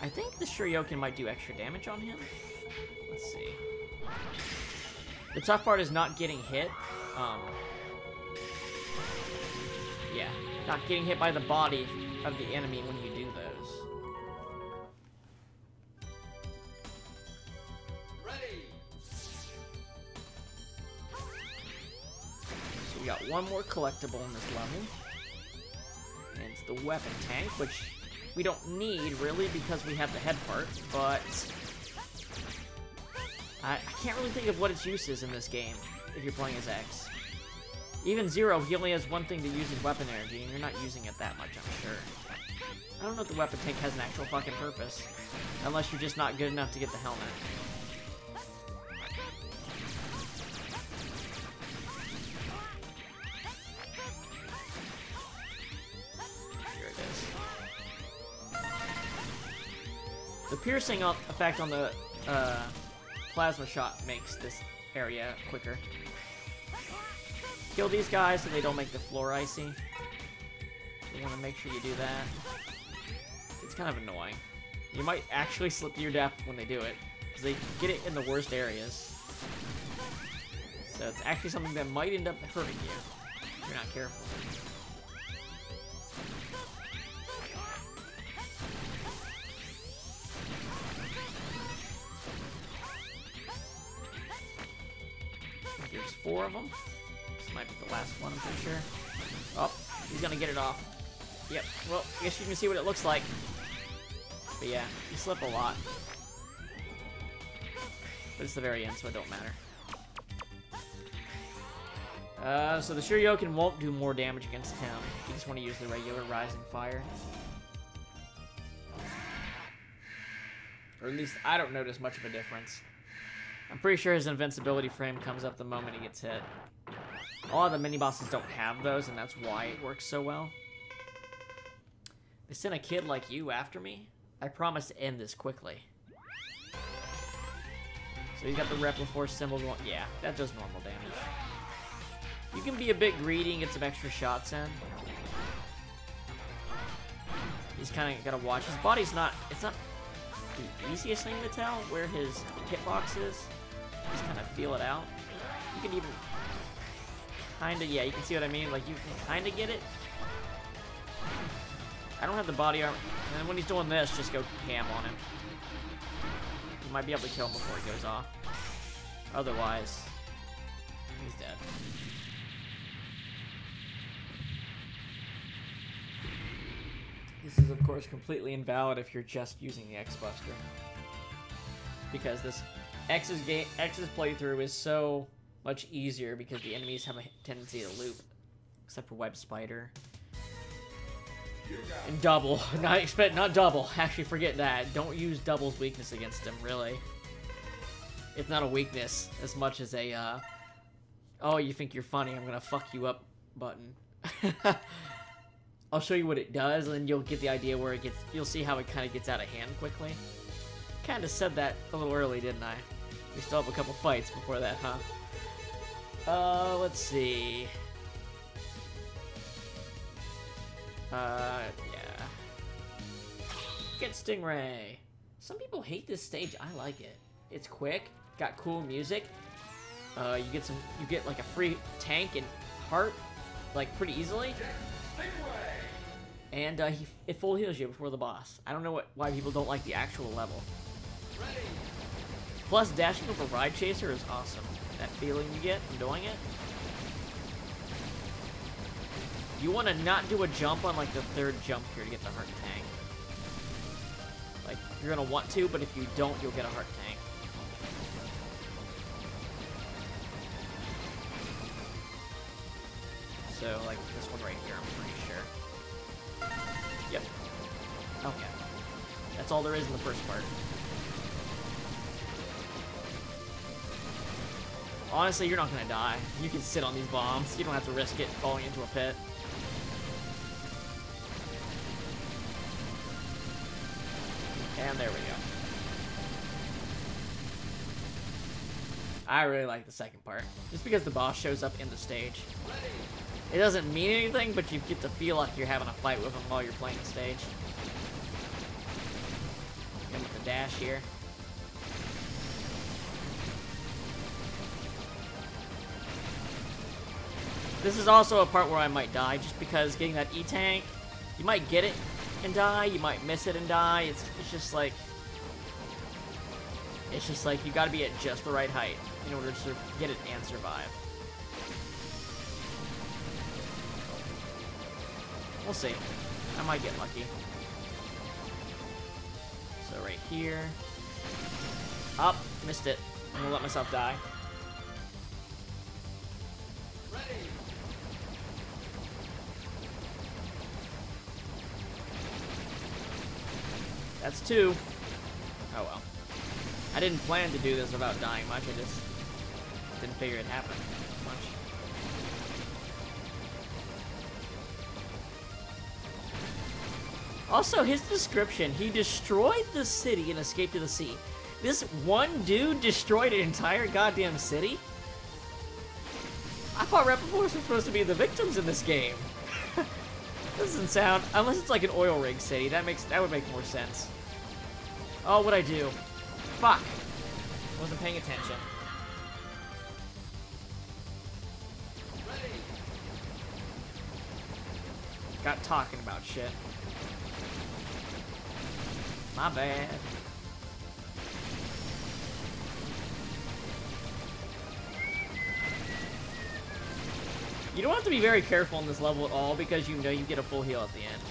I think the Shurioken might do extra damage on him. Let's see. The tough part is not getting hit. Yeah, not getting hit by the body of the enemy when you do those. Ready. So we got one more collectible in this level. And it's the weapon tank, which we don't need, really, because we have the head part, but... I can't really think of what its use is in this game, if you're playing as X. Even Zero, he only has one thing to use his weapon energy, and you're not using it that much, I'm sure. I don't know if the weapon tank has an actual fucking purpose, unless you're just not good enough to get the helmet. Here it is. The piercing effect on the, plasma shot makes this area quicker. Kill these guys so they don't make the floor icy. You want to make sure you do that. It's kind of annoying. You might actually slip to your death when they do it, because they get it in the worst areas. So it's actually something that might end up hurting you if you're not careful. 4 of them. This might be the last one, I'm pretty sure. Oh, he's gonna get it off. Yep, well, I guess you can see what it looks like. But yeah, you slip a lot. But it's the very end, so it don't matter. So the Shurioken won't do more damage against him. You just want to use the regular Rising Fire. Or at least I don't notice much of a difference. I'm pretty sure his invincibility frame comes up the moment he gets hit. A lot of the mini-bosses don't have those, and that's why it works so well. They sent a kid like you after me? I promise to end this quickly. So he's got the Repliforce symbol going. Yeah, that does normal damage. You can be a bit greedy and get some extra shots in. He's kind of got to watch. His body's not... It's not the easiest thing to tell where his hitbox is. Just kind of feel it out. You can even kind of... Yeah, you can see what I mean. Like, you can kind of get it. I don't have the body armor. And when he's doing this, just go ham on him. You might be able to kill him before he goes off. Otherwise, he's dead. This is, of course, completely invalid if you're just using the X-Buster. Because this X's playthrough is so much easier because the enemies have a tendency to loop. Except for Web Spider. And Double. Not Double. Actually, forget that. Don't use Double's weakness against him, really. It's not a weakness as much as a, oh, you think you're funny, I'm gonna fuck you up button. I'll show you what it does, and then you'll get the idea where it gets, you'll see how it kind of gets out of hand quickly. Kind of said that a little early, didn't I? We still have a couple fights before that, huh? Let's see. Yeah. Get Stingray. Some people hate this stage. I like it. It's quick. Got cool music. You get like a free tank and heart, like pretty easily. And it full heals you before the boss. I don't know why people don't like the actual level. Plus, dashing with a Ride Chaser is awesome. That feeling you get from doing it. You want to not do a jump on like the 3rd jump here to get the heart tank. Like, you're going to want to, but if you don't, you'll get a heart tank. So, like, this one right here, I'm pretty sure. Yep. Okay. That's all there is in the first part. Honestly, you're not going to die. You can sit on these bombs. You don't have to risk it falling into a pit. And there we go. I really like the second part. Just because the boss shows up in the stage. It doesn't mean anything, but you get to feel like you're having a fight with him while you're playing the stage. And with the dash here. This is also a part where I might die, just because getting that E-Tank, you might get it and die, you might miss it and die. It's just like you gotta be at just the right height in order to get it and survive. We'll see. I might get lucky. So right here. Up, missed it. I'm gonna let myself die. That's 2. Oh well. I didn't plan to do this without dying much, I just didn't figure it'd happen much. Also, his description, he destroyed the city and escaped to the sea. This one dude destroyed an entire goddamn city? I thought Repliforce was supposed to be the victims in this game. Doesn't sound, unless it's like an oil rig city, that would make more sense. Oh, what'd I do? Fuck. Wasn't paying attention. Got talking about shit. My bad. You don't have to be very careful in this level at all because you know you get a full heal at the end.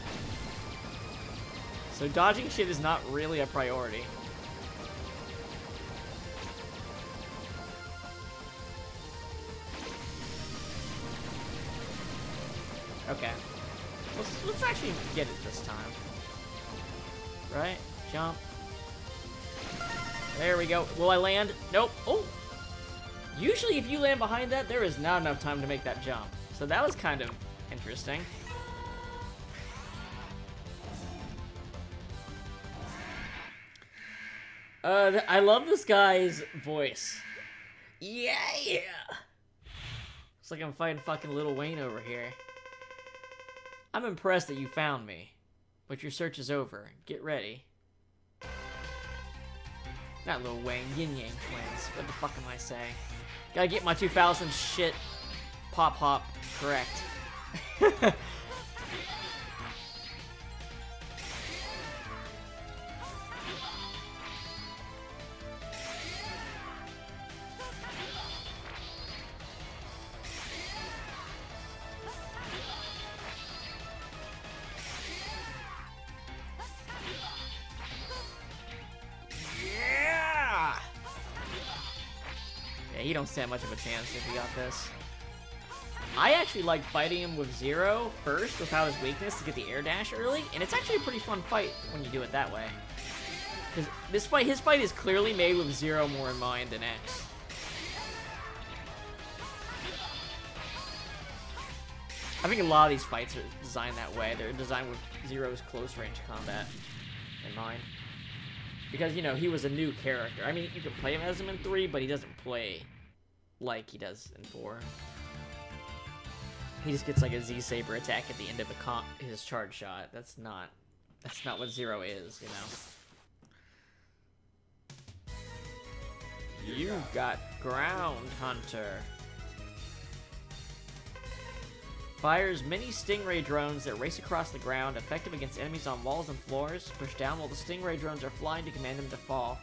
So dodging shit is not really a priority. Okay. Let's actually get it this time. Right? Jump. There we go. Will I land? Nope. Oh! Usually if you land behind that, there is not enough time to make that jump. So that was kind of interesting. I love this guy's voice. Yeah! It's like I'm fighting fucking Lil Wayne over here. I'm impressed that you found me, but your search is over. Get ready. Not Lil Wayne, Yin Yang Twins. What the fuck am I saying? Gotta get my 2000 shit pop correct. You don't stand much of a chance if you got this. I actually like fighting him with Zero first without his weakness to get the air dash early, and it's actually a pretty fun fight when you do it that way. Because his fight is clearly made with Zero more in mind than X. I think a lot of these fights are designed that way. They're designed with Zero's close range combat in mind. Because, you know, he was a new character. I mean, you can play him as him in 3, but he doesn't play like he does in 4. He just gets like a Z-Saber attack at the end of his charge shot. That's not what Zero is, you know. You got Ground Hunter. Fires many Stingray drones that race across the ground, effective against enemies on walls and floors. Push down while the Stingray drones are flying to command them to fall.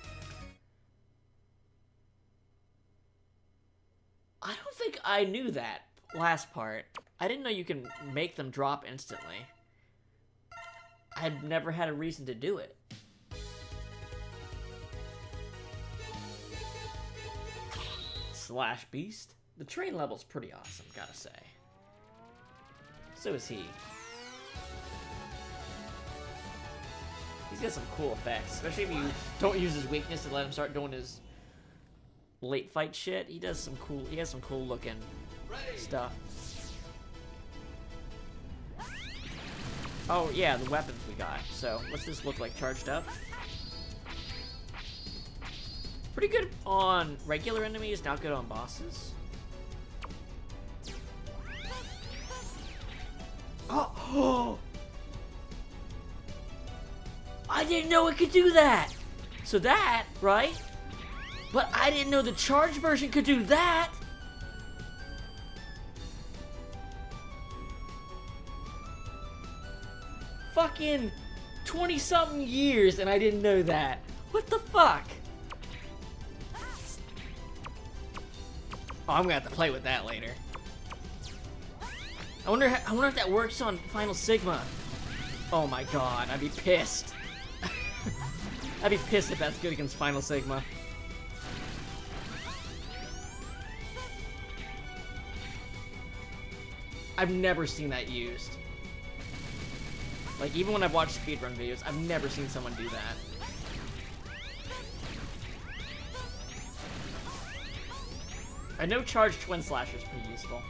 I don't think I knew that last part. I didn't know you can make them drop instantly. I'd never had a reason to do it. Slash Beast. The train level's pretty awesome, gotta say. So is he. He's got some cool effects, especially if you don't use his weakness to let him start doing his late fight shit. He has some cool looking stuff. Oh yeah, the weapons we got. So what's this look like charged up? Pretty good on regular enemies, not good on bosses. Oh! I didn't know it could do that! So that, right? But I didn't know the charged version could do that! Fucking 20-something years and I didn't know that. What the fuck? Oh, I'm gonna have to play with that later. I wonder if that works on Final Sigma. Oh my god, I'd be pissed. I'd be pissed if that's good against Final Sigma. I've never seen that used. Like, even when I've watched speedrun videos, I've never seen someone do that. I know charged Twin Slasher is pretty useful.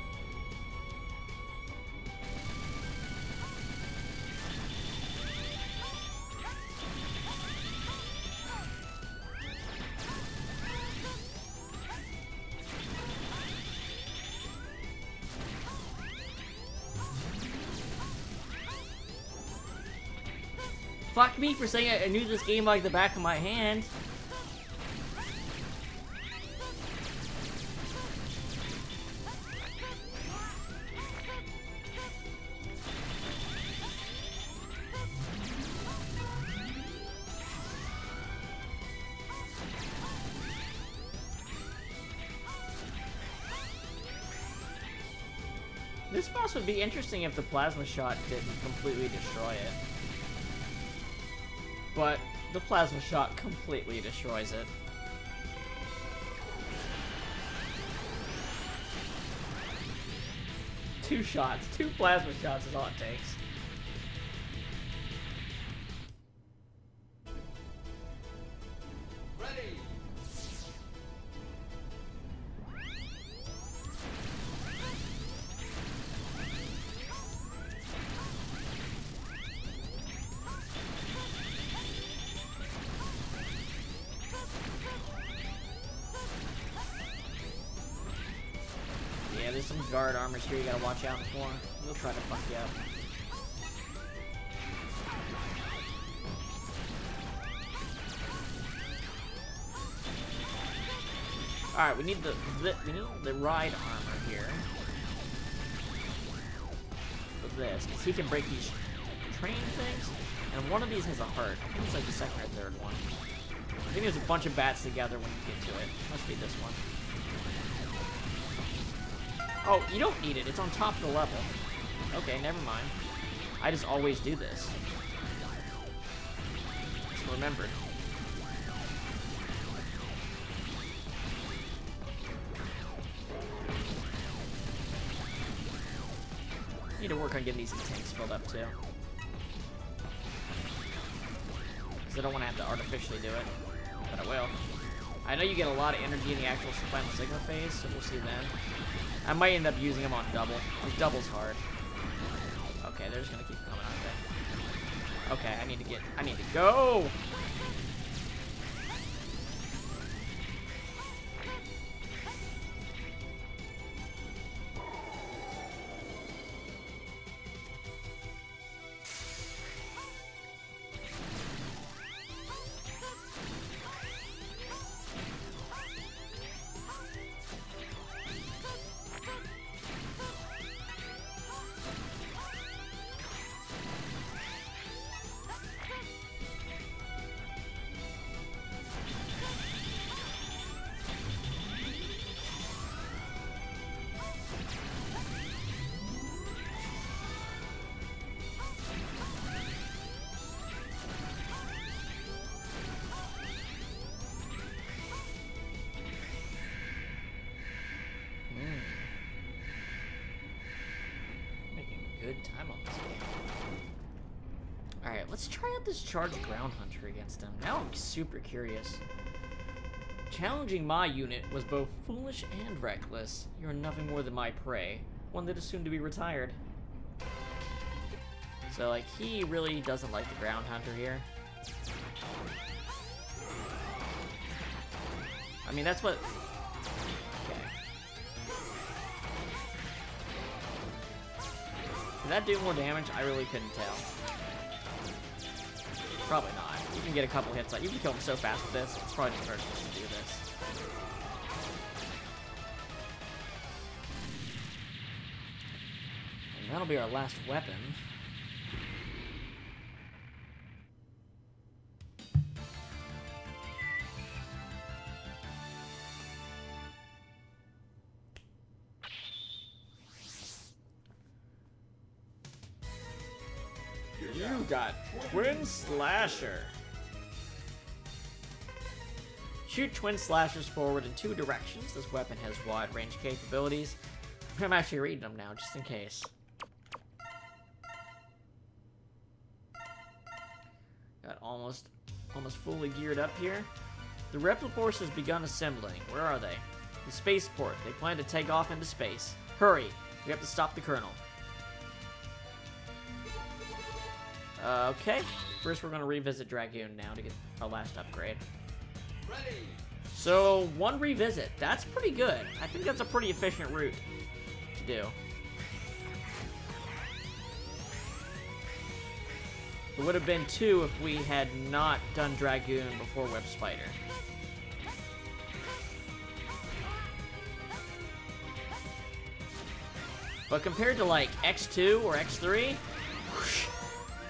Fuck me for saying I knew this game like the back of my hand. This boss would be interesting if the plasma shot didn't completely destroy it. But the plasma shot completely destroys it. Two shots, 2 plasma shots is all it takes. Ready. Yeah, there's some guard armors here you gotta watch out for. They'll try to fuck you up. Alright, we need the ride armor here. For this, because he can break these train things. And one of these has a heart. I think it's like the second or third one. I think there's a bunch of bats together when you get to it. Must be this one. Oh, you don't need it. It's on top of the level. Okay, never mind. I just always do this. Just remembered. Need to work on getting these tanks filled up too. Because I don't want to have to artificially do it. But I will. I know you get a lot of energy in the actual Final Sigma phase, so we'll see then. I might end up using them on double. Because double's hard. Okay, they're just gonna keep coming, aren't they? Okay, I need to go! Good time on this game. Alright, let's try out this charged ground hunter against him. Now I'm super curious. Challenging my unit was both foolish and reckless. You're nothing more than my prey, one that is soon to be retired. So, like, he really doesn't like the ground hunter here. I mean, that's what... Did that do more damage? I really couldn't tell. Probably not. You can get a couple hits. Like, you can kill him so fast with this. It's probably just better just to do this. And that'll be our last weapon. You got Twin Slasher. Shoot Twin Slashers forward in 2 directions. This weapon has wide range capabilities. I'm actually reading them now, just in case. Got almost fully geared up here. The Repliforce has begun assembling. Where are they? The spaceport. They plan to take off into space. Hurry! We have to stop the Colonel. Okay. First, we're going to revisit Dragoon now to get our last upgrade. Ready. So, 1 revisit. That's pretty good. I think that's a pretty efficient route to do. It would have been 2 if we had not done Dragoon before Web Spider. But compared to, like, X2 or X3, whoosh,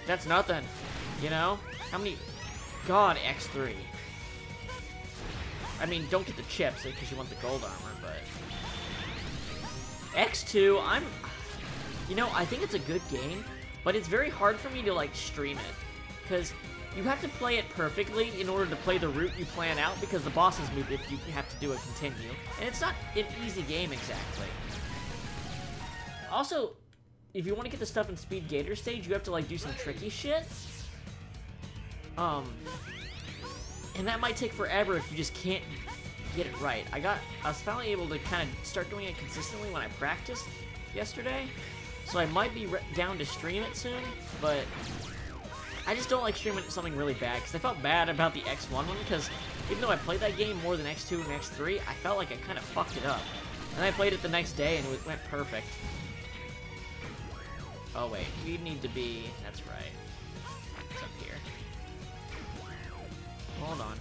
that's nothing, you know? How many... God, X3. I mean, don't get the chips, because you want the gold armor, but... X2, You know, I think it's a good game, but it's very hard for me to, like, stream it. Because you have to play it perfectly in order to play the route you plan out, because the bosses move if you have to do a continue. And it's not an easy game, exactly. Also, if you want to get the stuff in Speed Gator stage, you have to, like, do some tricky shit. And that might take forever if you just can't get it right. I was finally able to kind of start doing it consistently when I practiced yesterday. So I might be down to stream it soon, but I just don't like streaming something really bad, because I felt bad about the X1 one, because even though I played that game more than X2 and X3, I felt like I kind of fucked it up. And I played it the next day, and it went perfect. Oh wait, we need to be... That's right. It's up here. Hold on.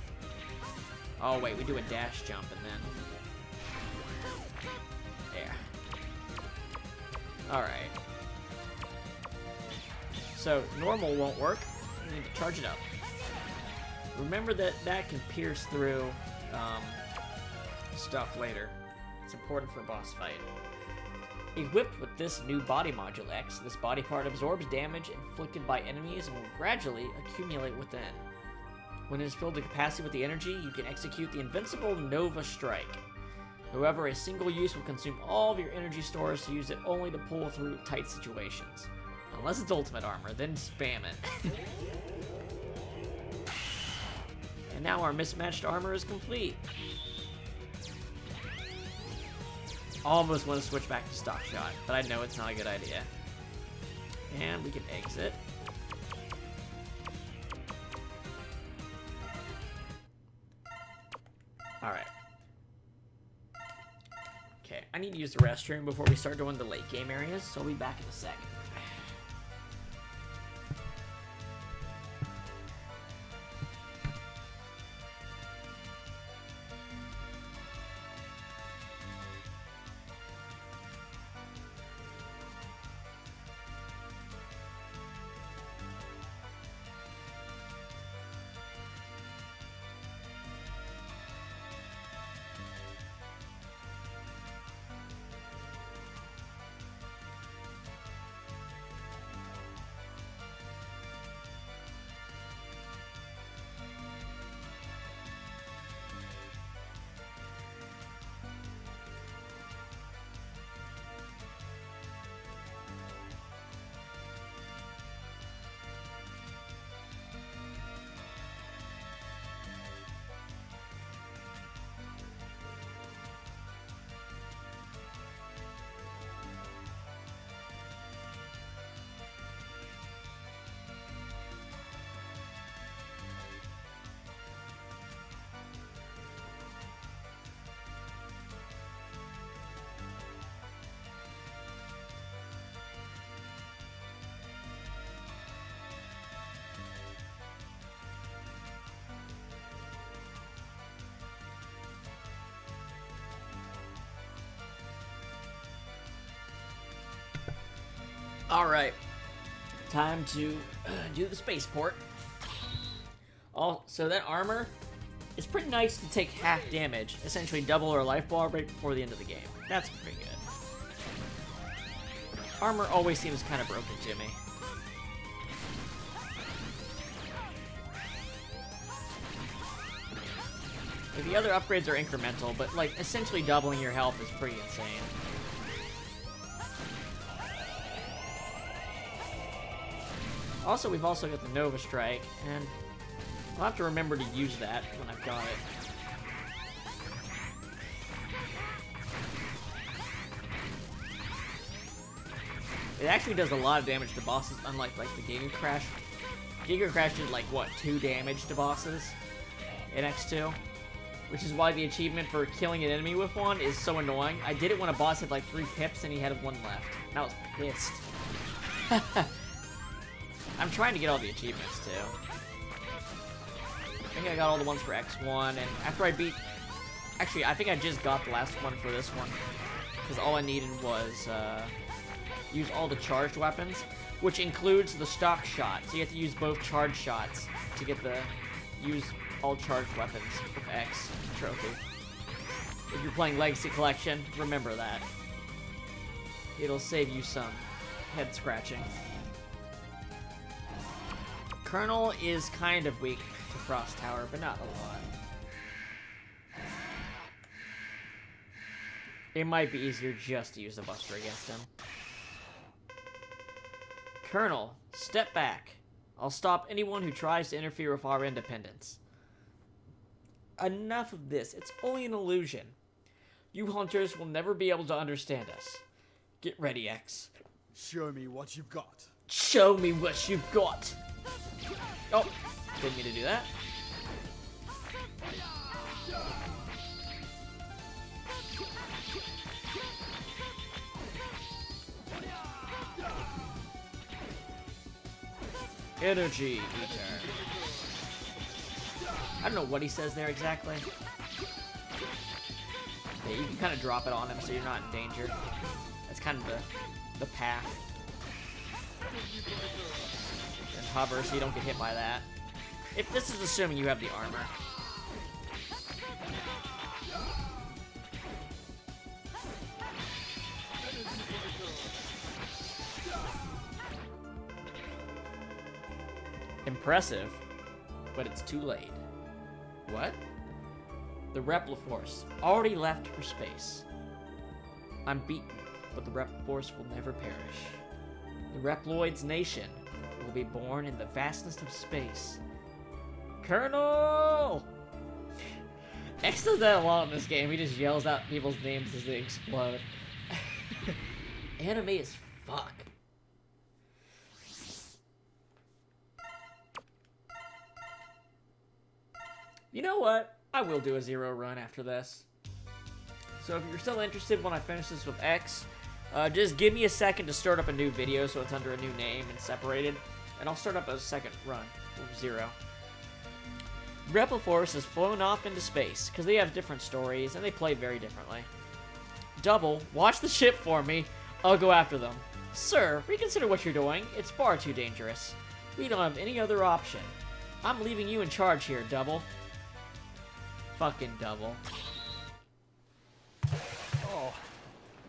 Oh wait, we do a dash jump and then... There. Alright. So, normal won't work. We need to charge it up. Remember that that can pierce through stuff later. It's important for a boss fight. Equipped with this new body module X, this body part absorbs damage inflicted by enemies and will gradually accumulate within. When it is filled to capacity with the energy, you can execute the invincible Nova Strike. However, a single use will consume all of your energy stores, to use it only to pull through tight situations. Unless it's ultimate armor, then spam it. And now our mismatched armor is complete. Almost want to switch back to stock shot, but I know it's not a good idea. And we can exit. Alright. Okay, I need to use the restroom before we start doing the late game areas, so I'll be back in a sec. Alright, time to do the spaceport. So that armor is pretty nice to take half damage, essentially double our life bar right before the end of the game. That's pretty good. Armor always seems kind of broken to me. The other upgrades are incremental, but like essentially doubling your health is pretty insane. Also, we've also got the Nova Strike, and I'll have to remember to use that when I've got it. It actually does a lot of damage to bosses, unlike like the Giga Crash. Giga Crash did like, what, 2 damage to bosses in X2? Which is why the achievement for killing an enemy with one is so annoying. I did it when a boss had like 3 pips and he had 1 left. And I was pissed. I'm trying to get all the achievements, too. I think I got all the ones for X1, and after I beat... Actually, I think I just got the last one for this one. Because all I needed was, use all the charged weapons, which includes the stock shot. So you have to use both charged shots to get the... Use all charged weapons with X trophy. If you're playing Legacy Collection, remember that. It'll save you some head scratching. Colonel is kind of weak to Frost Tower, but not a lot. It might be easier just to use the Buster against him. Colonel, step back. I'll stop anyone who tries to interfere with our independence. Enough of this. It's only an illusion. You hunters will never be able to understand us. Get ready, X. Show me what you've got. Show me what you've got. Oh, didn't mean to do that. Energy Eater. I don't know what he says there exactly. Yeah, you can kind of drop it on him so you're not in danger. That's kind of the path. And hover so you don't get hit by that. If this is assuming you have the armor. Impressive, but it's too late. What? The Repliforce already left for space. I'm beaten, but the Repliforce will never perish. The Reploids nation will be born in the vastness of space. Colonel! X does that a lot in this game. He just yells out people's names as they explode. Anime as fuck. You know what? I will do a 0 run after this. So if you're still interested when I finish this with X, just give me a second to start up a new video so it's under a new name and separated, and I'll start up a second run with 0. Repliforce has flown off into space, because they have different stories, and they play very differently. Double, watch the ship for me. I'll go after them. Sir, reconsider what you're doing. It's far too dangerous. We don't have any other option. I'm leaving you in charge here, Double. Fucking Double. Oh,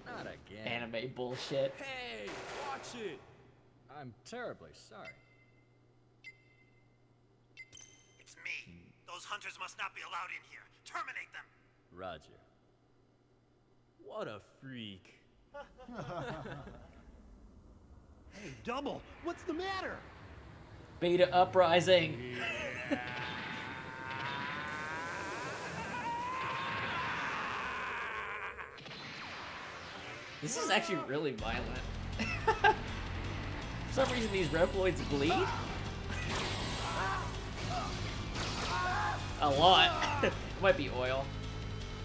not again. Anime bullshit. Hey, watch it. I'm terribly sorry. It's me. Those hunters must not be allowed in here. Terminate them. Roger. What a freak. Hey, Double, what's the matter? Beta Uprising. This is actually really violent. For some reason, these Reploids bleed. A lot. It might be oil.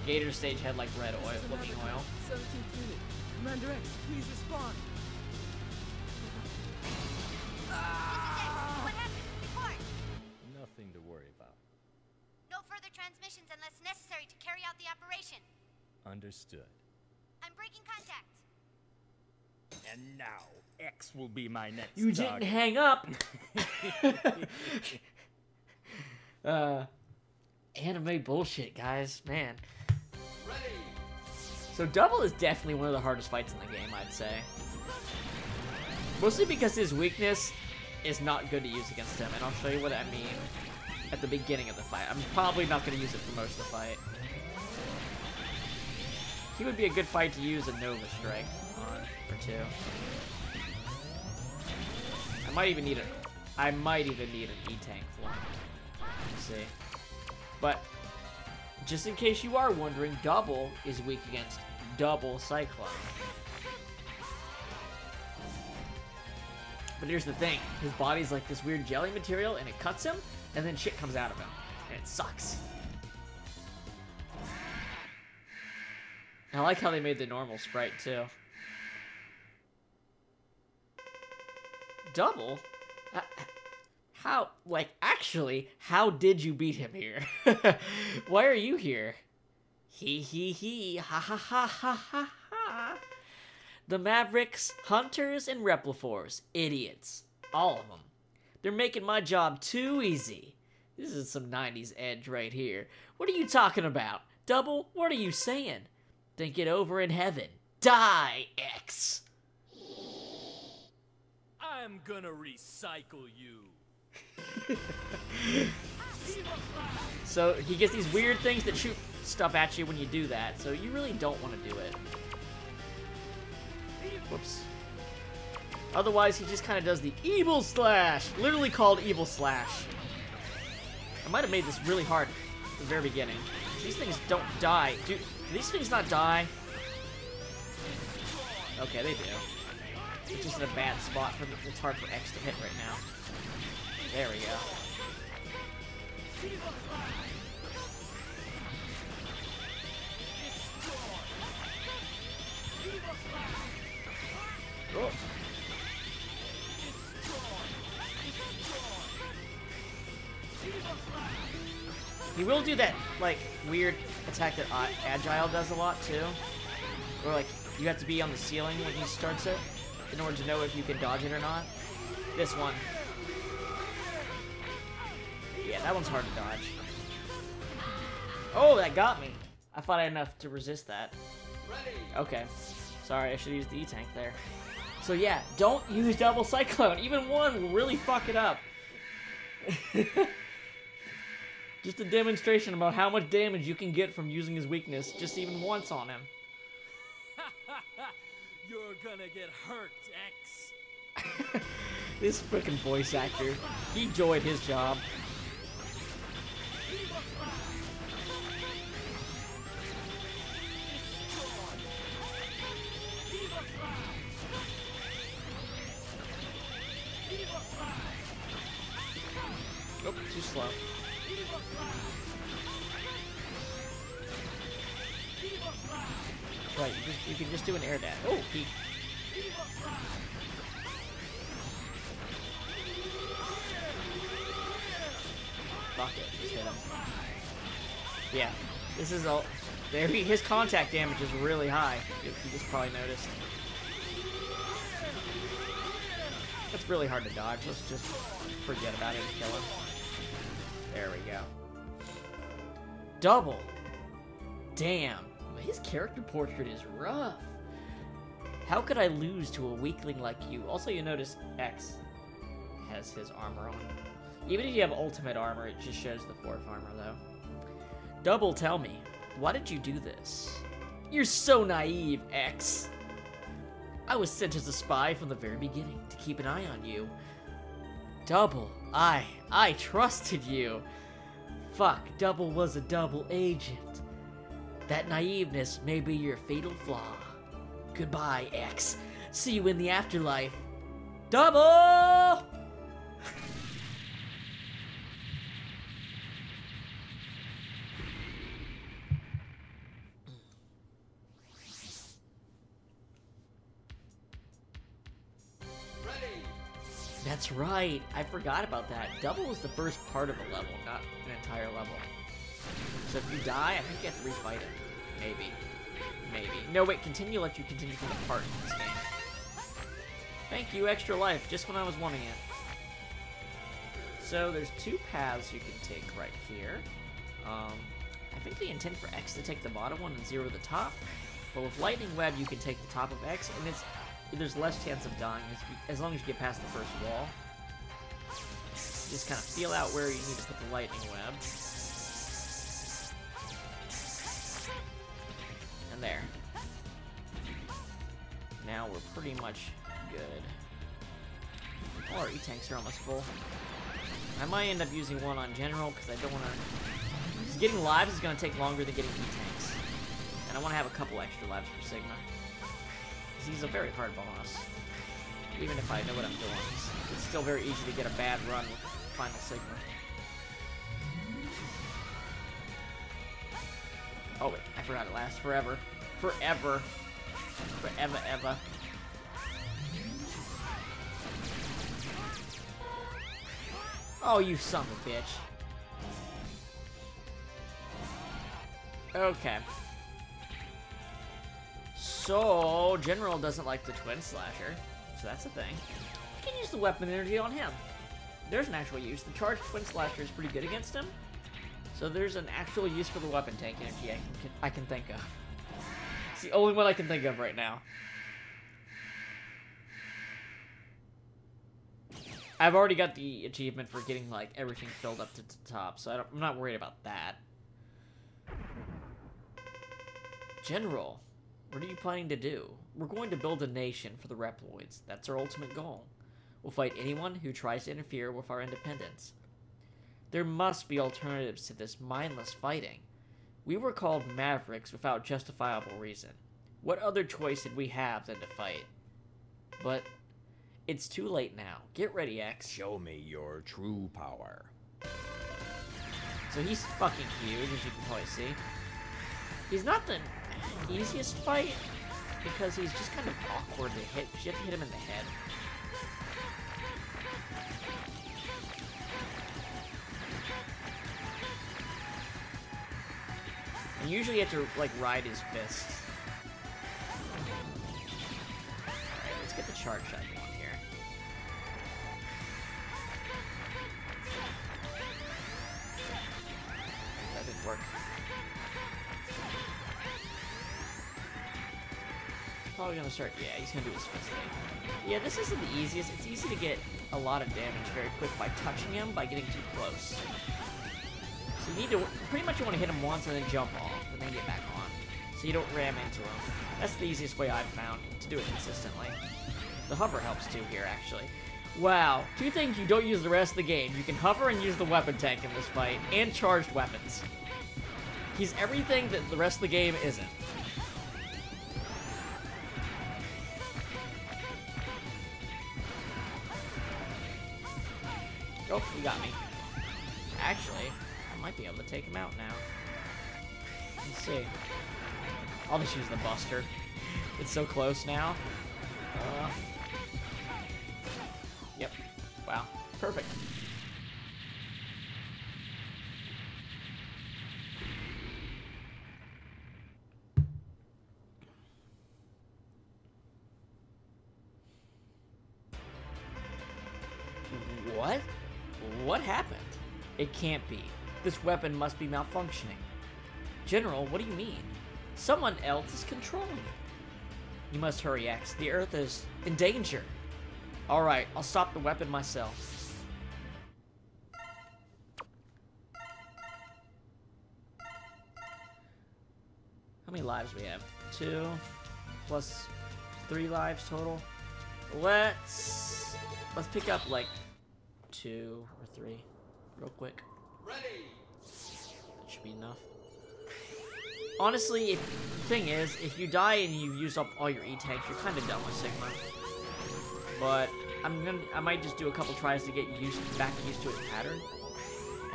Gator stage had like red oil, looking oil. 17th unit. Commander X, please respond. What happened? Report. Nothing to worry about. No further transmissions unless necessary to carry out the operation. Understood. I'm breaking contact. And now, X will be my next You target. didn't hang up. Anime bullshit, guys. Man. Ready. So Double is definitely one of the hardest fights in the game, I'd say. Mostly because his weakness is not good to use against him, and I'll show you what I mean at the beginning of the fight. I'm probably not going to use it for most of the fight. He would be a good fight to use a Nova Strike on, or two. I might even need an E-Tank for him. Let's see. But, just in case you are wondering, Double is weak against Double Cyclone. But here's the thing, his body's like this weird jelly material, and it cuts him, and then shit comes out of him. And it sucks. I like how they made the normal sprite, too. Double? How, like, actually, how did you beat him here? Why are you here? He, ha ha ha ha ha ha. The Mavericks, Hunters, and Repliforce. Idiots. All of them. They're making my job too easy. This is some 90s edge right here. What are you talking about? Double, what are you saying? Think it over in heaven. Die, X. I'm gonna recycle you. So he gets these weird things that shoot stuff at you when you do that, so you really don't want to do it. Whoops. Otherwise, he just kind of does the Evil Slash, literally called Evil Slash. I might have made this really hard at the very beginning. These things don't die. Do these things not die? Okay, they do. It's just in a bad spot for it's hard for X to hit right now. There we go. Oh. He will do that, like, weird attack that Agile does a lot, too. Where, like, you have to be on the ceiling when he starts it in order to know if you can dodge it or not. This one. Yeah, that one's hard to dodge. Oh, that got me. I thought I had enough to resist that. Okay. Sorry, I should use the E-Tank there. So yeah, don't use Double Cyclone. Even one will really fuck it up. Just a demonstration about how much damage you can get from using his weakness just even once on him. You're gonna get hurt, X. This frickin' voice actor, he enjoyed his job. Oh, too slow. Right, you can just do an air dash. Oh, he. Fuck it, just hit him. Yeah, this is all. There, his contact damage is really high. You just probably noticed. It's really hard to dodge. Let's just forget about it and kill him. There we go. Double. Damn. His character portrait is rough. How could I lose to a weakling like you? Also, you notice X has his armor on. Even if you have ultimate armor, it just shows the fourth armor, though. Double, tell me, why did you do this? You're so naive, X. I was sent as a spy from the very beginning to keep an eye on you. Double, I trusted you. Fuck, Double was a double agent. That naiveness may be your fatal flaw. Goodbye, X. See you in the afterlife. Double! That's right. I forgot about that. Double was the first part of a level, not an entire level. So if you die, I think you have to refight it. Maybe. Maybe. No, wait, let you continue from the part in this game. Thank you, extra life, just when I was wanting it. So there's two paths you can take right here. I think they intend for X to take the bottom one and zero the top. But with Lightning Web, you can take the top of X, and there's less chance of dying as long as you get past the first wall. Just kind of feel out where you need to put the Lightning Web. And there. Now we're pretty much good. All our E-Tanks are almost full. I might end up using one on General because I don't want to... Getting lives is going to take longer than getting E-Tanks. And I want to have a couple extra lives for Sigma. Because he's a very hard boss. Even if I know what I'm doing. It's still very easy to get a bad run with Final Sigma. Oh wait, I forgot it lasts forever. Forever. Forever, ever. Oh, you son of a bitch. Okay. So, General doesn't like the Twin Slasher, so that's a thing. You can use the weapon energy on him. There's an actual use. The charged Twin Slasher is pretty good against him. So there's an actual use for the weapon tank energy I can think of. It's the only one I can think of right now. I've already got the achievement for getting, like, everything filled up to the top, so I'm not worried about that. General, what are you planning to do? We're going to build a nation for the Reploids. That's our ultimate goal. We'll fight anyone who tries to interfere with our independence. There must be alternatives to this mindless fighting. We were called Mavericks without justifiable reason. What other choice did we have than to fight? But it's too late now. Get ready, X. Show me your true power. So he's fucking huge, as you can probably see. He's not the easiest fight, because he's just kind of awkward to hit. You have to hit him in the head. And usually you have to, like, ride his fists. Alright, let's get the charge shot going here. That didn't work. Probably gonna start, yeah, he's gonna do his fist thing. Yeah, this isn't the easiest. It's easy to get a lot of damage very quick by touching him, by getting too close. So you need to, pretty much you want to hit him once and then jump off, and then get back on. So you don't ram into him. That's the easiest way I've found to do it consistently. The hover helps too here, actually. Wow, two things you don't use the rest of the game. You can hover and use the weapon tank in this fight, and charged weapons. He's everything that the rest of the game isn't. Oh, he got me. Actually, I might be able to take him out now. Let's see. I'll just use the Buster. It's so close now. Yep. Wow. Perfect. What? What happened? It can't be. This weapon must be malfunctioning. General, what do you mean? Someone else is controlling it. You must hurry, X. The Earth is in danger. Alright, I'll stop the weapon myself. How many lives do we have? 2 plus 3 lives total. Let's pick up like 2 or 3 real quick. Ready. That should be enough. Honestly, the thing is, if you die and you've used up all your E-tanks, you're kind of done with Sigma. But I might just do a couple tries to get back used to its pattern,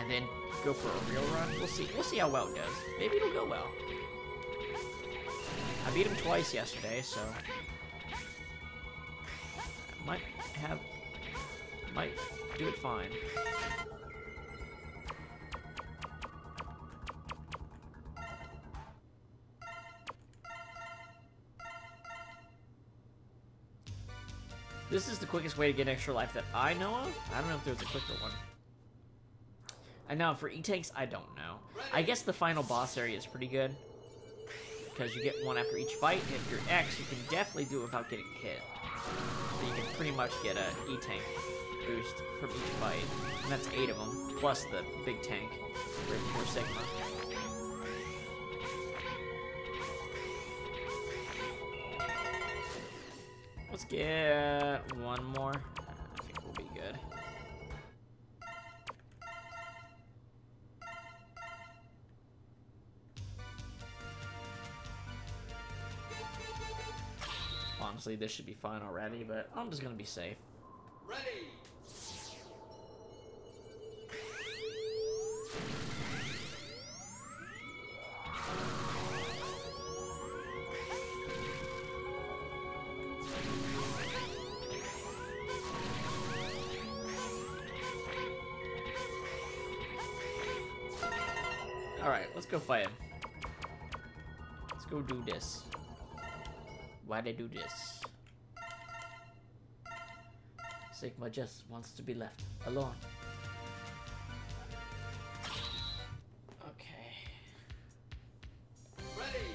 and then go for a real run. We'll see. We'll see how well it goes. Maybe it'll go well. I beat him twice yesterday, so I might do it fine. This is the quickest way to get extra life that I know of. I don't know if there's a quicker one. And now for E-tanks, I don't know. I guess the final boss area is pretty good, because you get one after each fight. If you're X, you can definitely do it without getting hit. So you can pretty much get a E-tank boost from each fight. And that's 8 of them, plus the big tank for Sigma. Let's get one more. I think we'll be good. Honestly, this should be fine already, but I'm just gonna be safe. Ready. Alright, let's go fight him. Let's go do this. Why they do this? Sigma just wants to be left alone. Okay. Ready.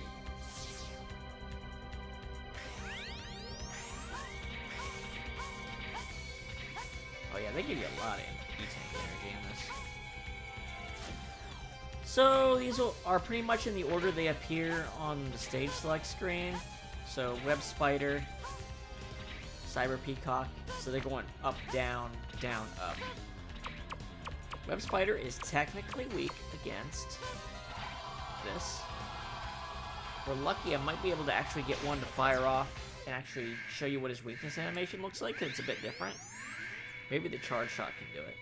Oh yeah, Yeah, they give you a lot of E-Tank energy in this. So these are pretty much in the order they appear on the stage select screen. So Web Spider, Cyber Peacock. So they're going up, down, down, up. Web Spider is technically weak against this. If we're lucky, I might be able to actually get one to fire off and actually show you what his weakness animation looks like, because it's a bit different. Maybe the charge shot can do it.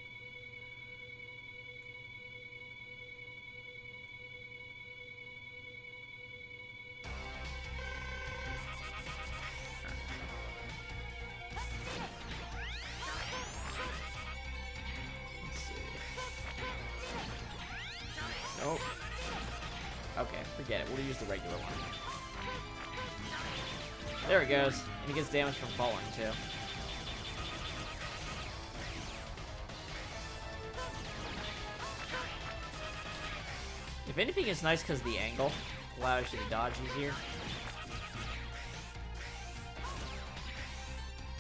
Nope. Okay, forget it. We'll use the regular one. There it goes. And he gets damage from falling, too. If anything, it's nice because the angle allows you to dodge easier.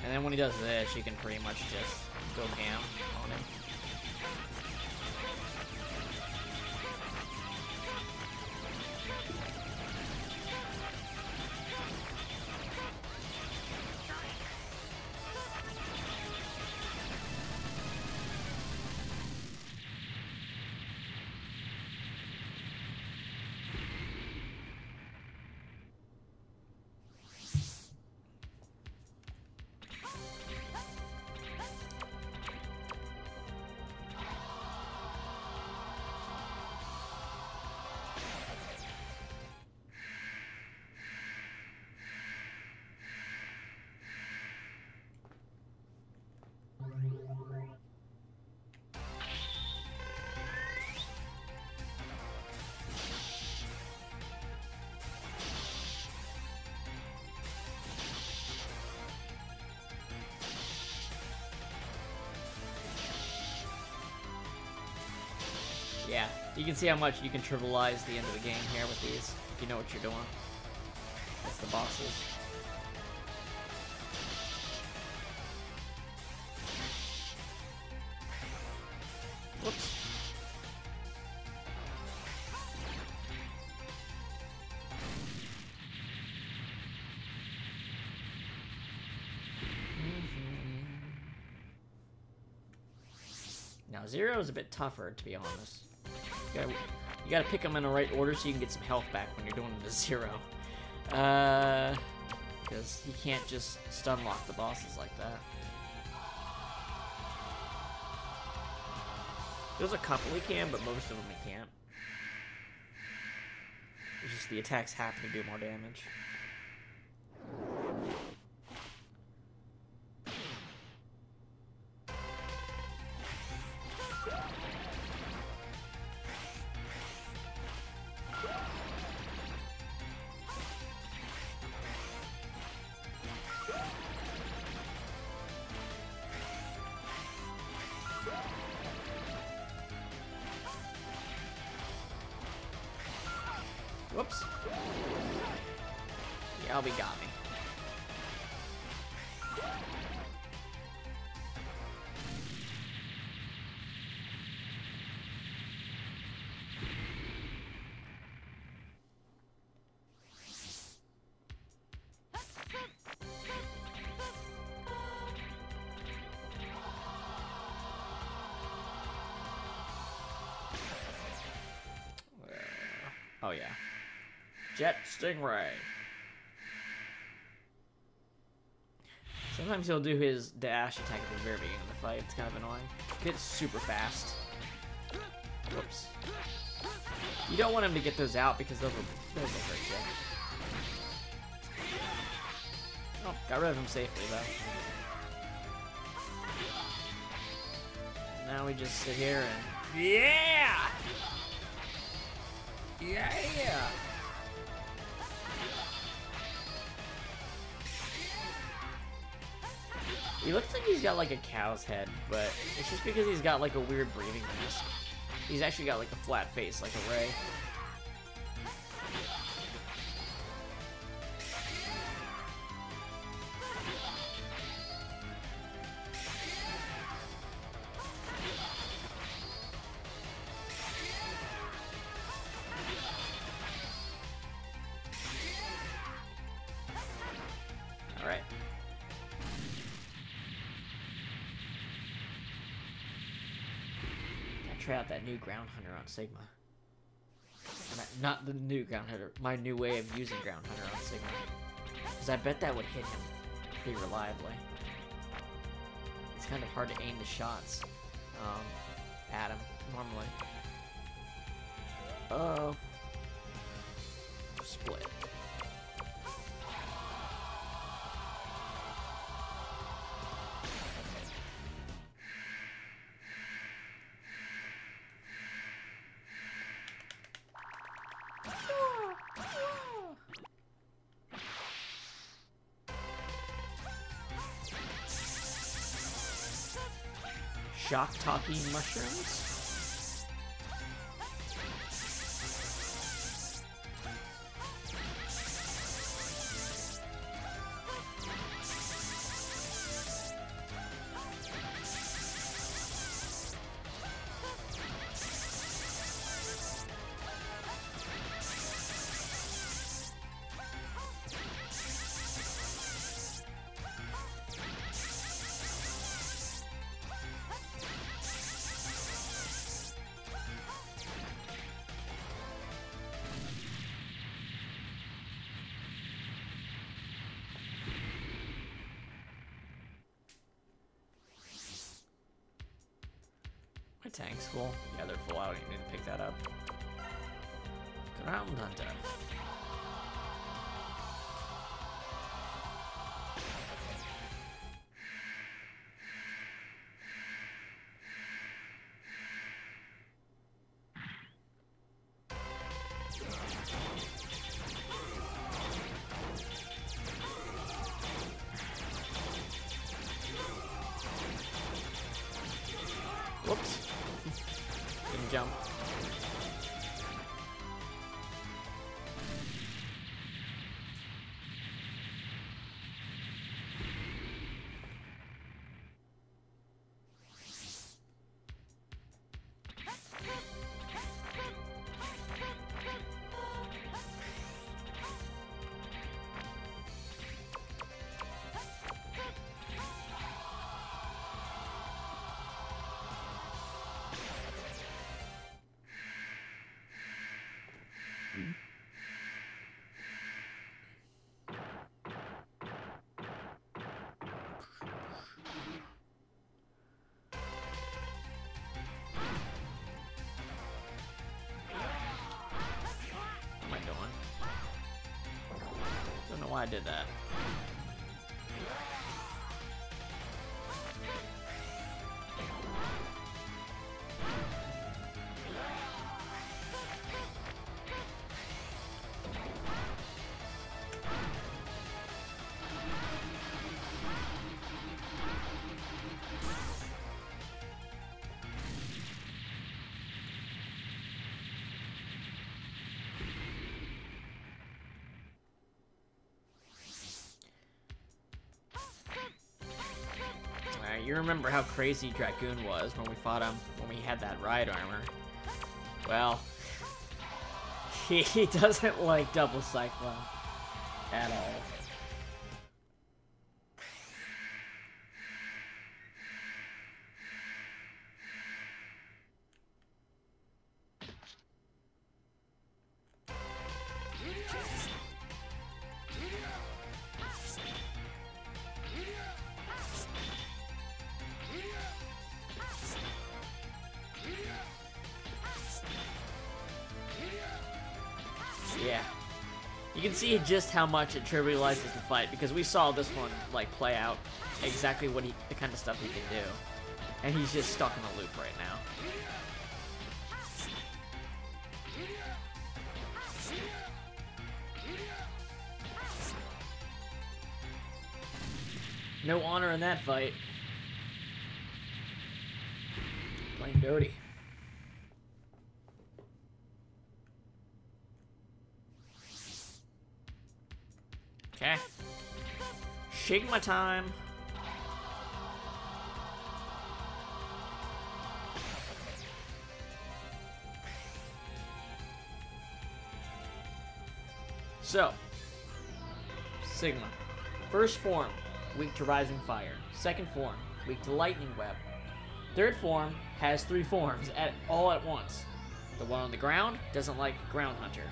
And then when he does this, you can pretty much just go ham on him. Yeah, you can see how much you can trivialize the end of the game here with these, if you know what you're doing. That's the bosses. Whoops. Now, Zero is a bit tougher, to be honest. You gotta pick them in the right order so you can get some health back when you're doing the Zero. Because you can't just stun lock the bosses like that. There's a couple we can, but most of them we can't. It's just the attacks happen to do more damage. Whoops. Yalby got me. Oh yeah. Jet Stingray. Sometimes he'll do his dash attack at the very beginning of the fight. It's kind of annoying. It's super fast. Whoops. You don't want him to get those out because those will break you. Oh, got rid of him safely though. Now we just sit here and yeah! Yeah! He looks like he's got like a cow's head, but it's just because he's got like a weird breathing mask. He's actually got like a flat face, like a Ray. try out that new Ground Hunter on Sigma. Not the new Ground Hunter, my new way of using Ground Hunter on Sigma. Because I bet that would hit him pretty reliably. It's kind of hard to aim the shots at him normally. Split. Shock-talking mushrooms? My tank's full. Yeah, they're full. I don't even need to pick that up. Ground Hunter. Whoops. Didn't jump. What am I doing? Don't know why I did that. You remember how crazy Dragoon was when we fought him, when we had that ride armor. Well, he doesn't like double cyclone at all. Yeah. You can see just how much it trivializes the fight, because we saw this one, like, play out exactly what the kind of stuff he can do. And he's just stuck in a loop right now. No honor in that fight. Blame Doty. Okay. Sigma time. So, Sigma. First form, weak to Rising Fire. Second form, weak to Lightning Web. Third form has 3 forms all at once. The one on the ground doesn't like Ground Hunter.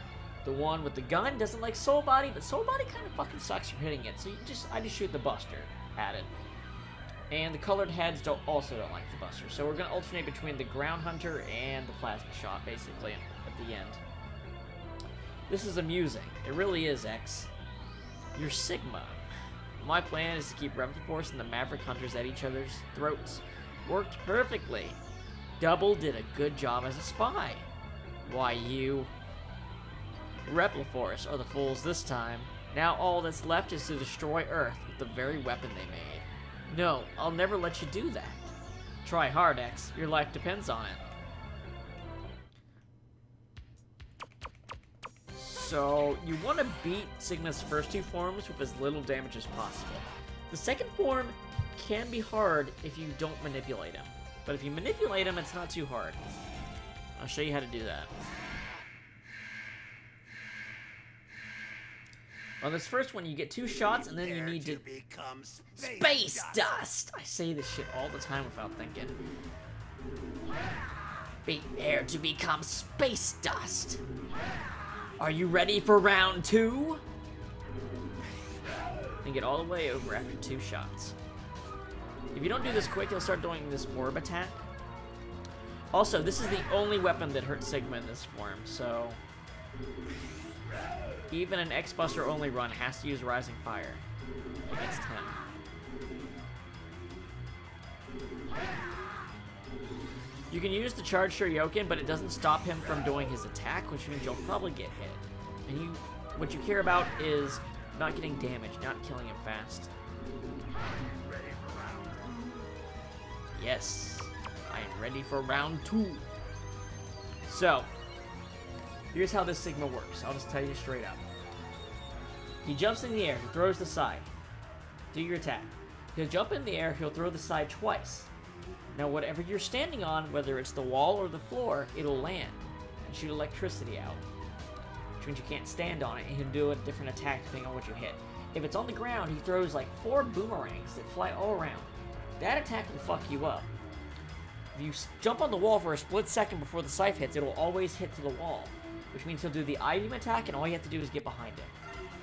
The one with the gun doesn't like Soul Body, but Soul Body kind of fucking sucks from hitting it, so I just shoot the Buster at it. And the colored heads also don't like the Buster, so we're gonna alternate between the Ground Hunter and the Plasma Shot, basically, at the end. This is amusing. It really is, X. You're Sigma. My plan is to keep Repliforce and the Maverick Hunters at each other's throats. Worked perfectly. Double did a good job as a spy. Why, you... Repliforce are the fools this time. Now all that's left is to destroy Earth with the very weapon they made. No, I'll never let you do that. Try hard, X. Your life depends on it. So, you want to beat Sigma's first 2 forms with as little damage as possible. The second form can be hard if you don't manipulate him. But if you manipulate him, it's not too hard. I'll show you how to do that. On this first one, you get 2 shots, and then you need to become Space Dust! I say this shit all the time without thinking. Prepare to become Space Dust! Are you ready for round 2? And get all the way over after 2 shots. If you don't do this quick, you'll start doing this orb attack. Also, this is the only weapon that hurts Sigma in this form, so... even an X-Buster only run has to use Rising Fire against him. You can use the Charge Shoryuken, but it doesn't stop him from doing his attack, which means you'll probably get hit. And what you care about is not getting damaged, not killing him fast. Yes, I am ready for round 2. So, here's how this Sigma works. I'll just tell you straight up. He jumps in the air, he throws the side. Do your attack. He'll jump in the air, he'll throw the side twice. Now whatever you're standing on, whether it's the wall or the floor, it'll land and shoot electricity out. Which means you can't stand on it, and he'll do a different attack depending on what you hit. If it's on the ground, he throws like 4 boomerangs that fly all around. That attack will fuck you up. If you jump on the wall for a split second before the scythe hits, it'll always hit to the wall. Which means he'll do the I-beam attack, and all you have to do is get behind him.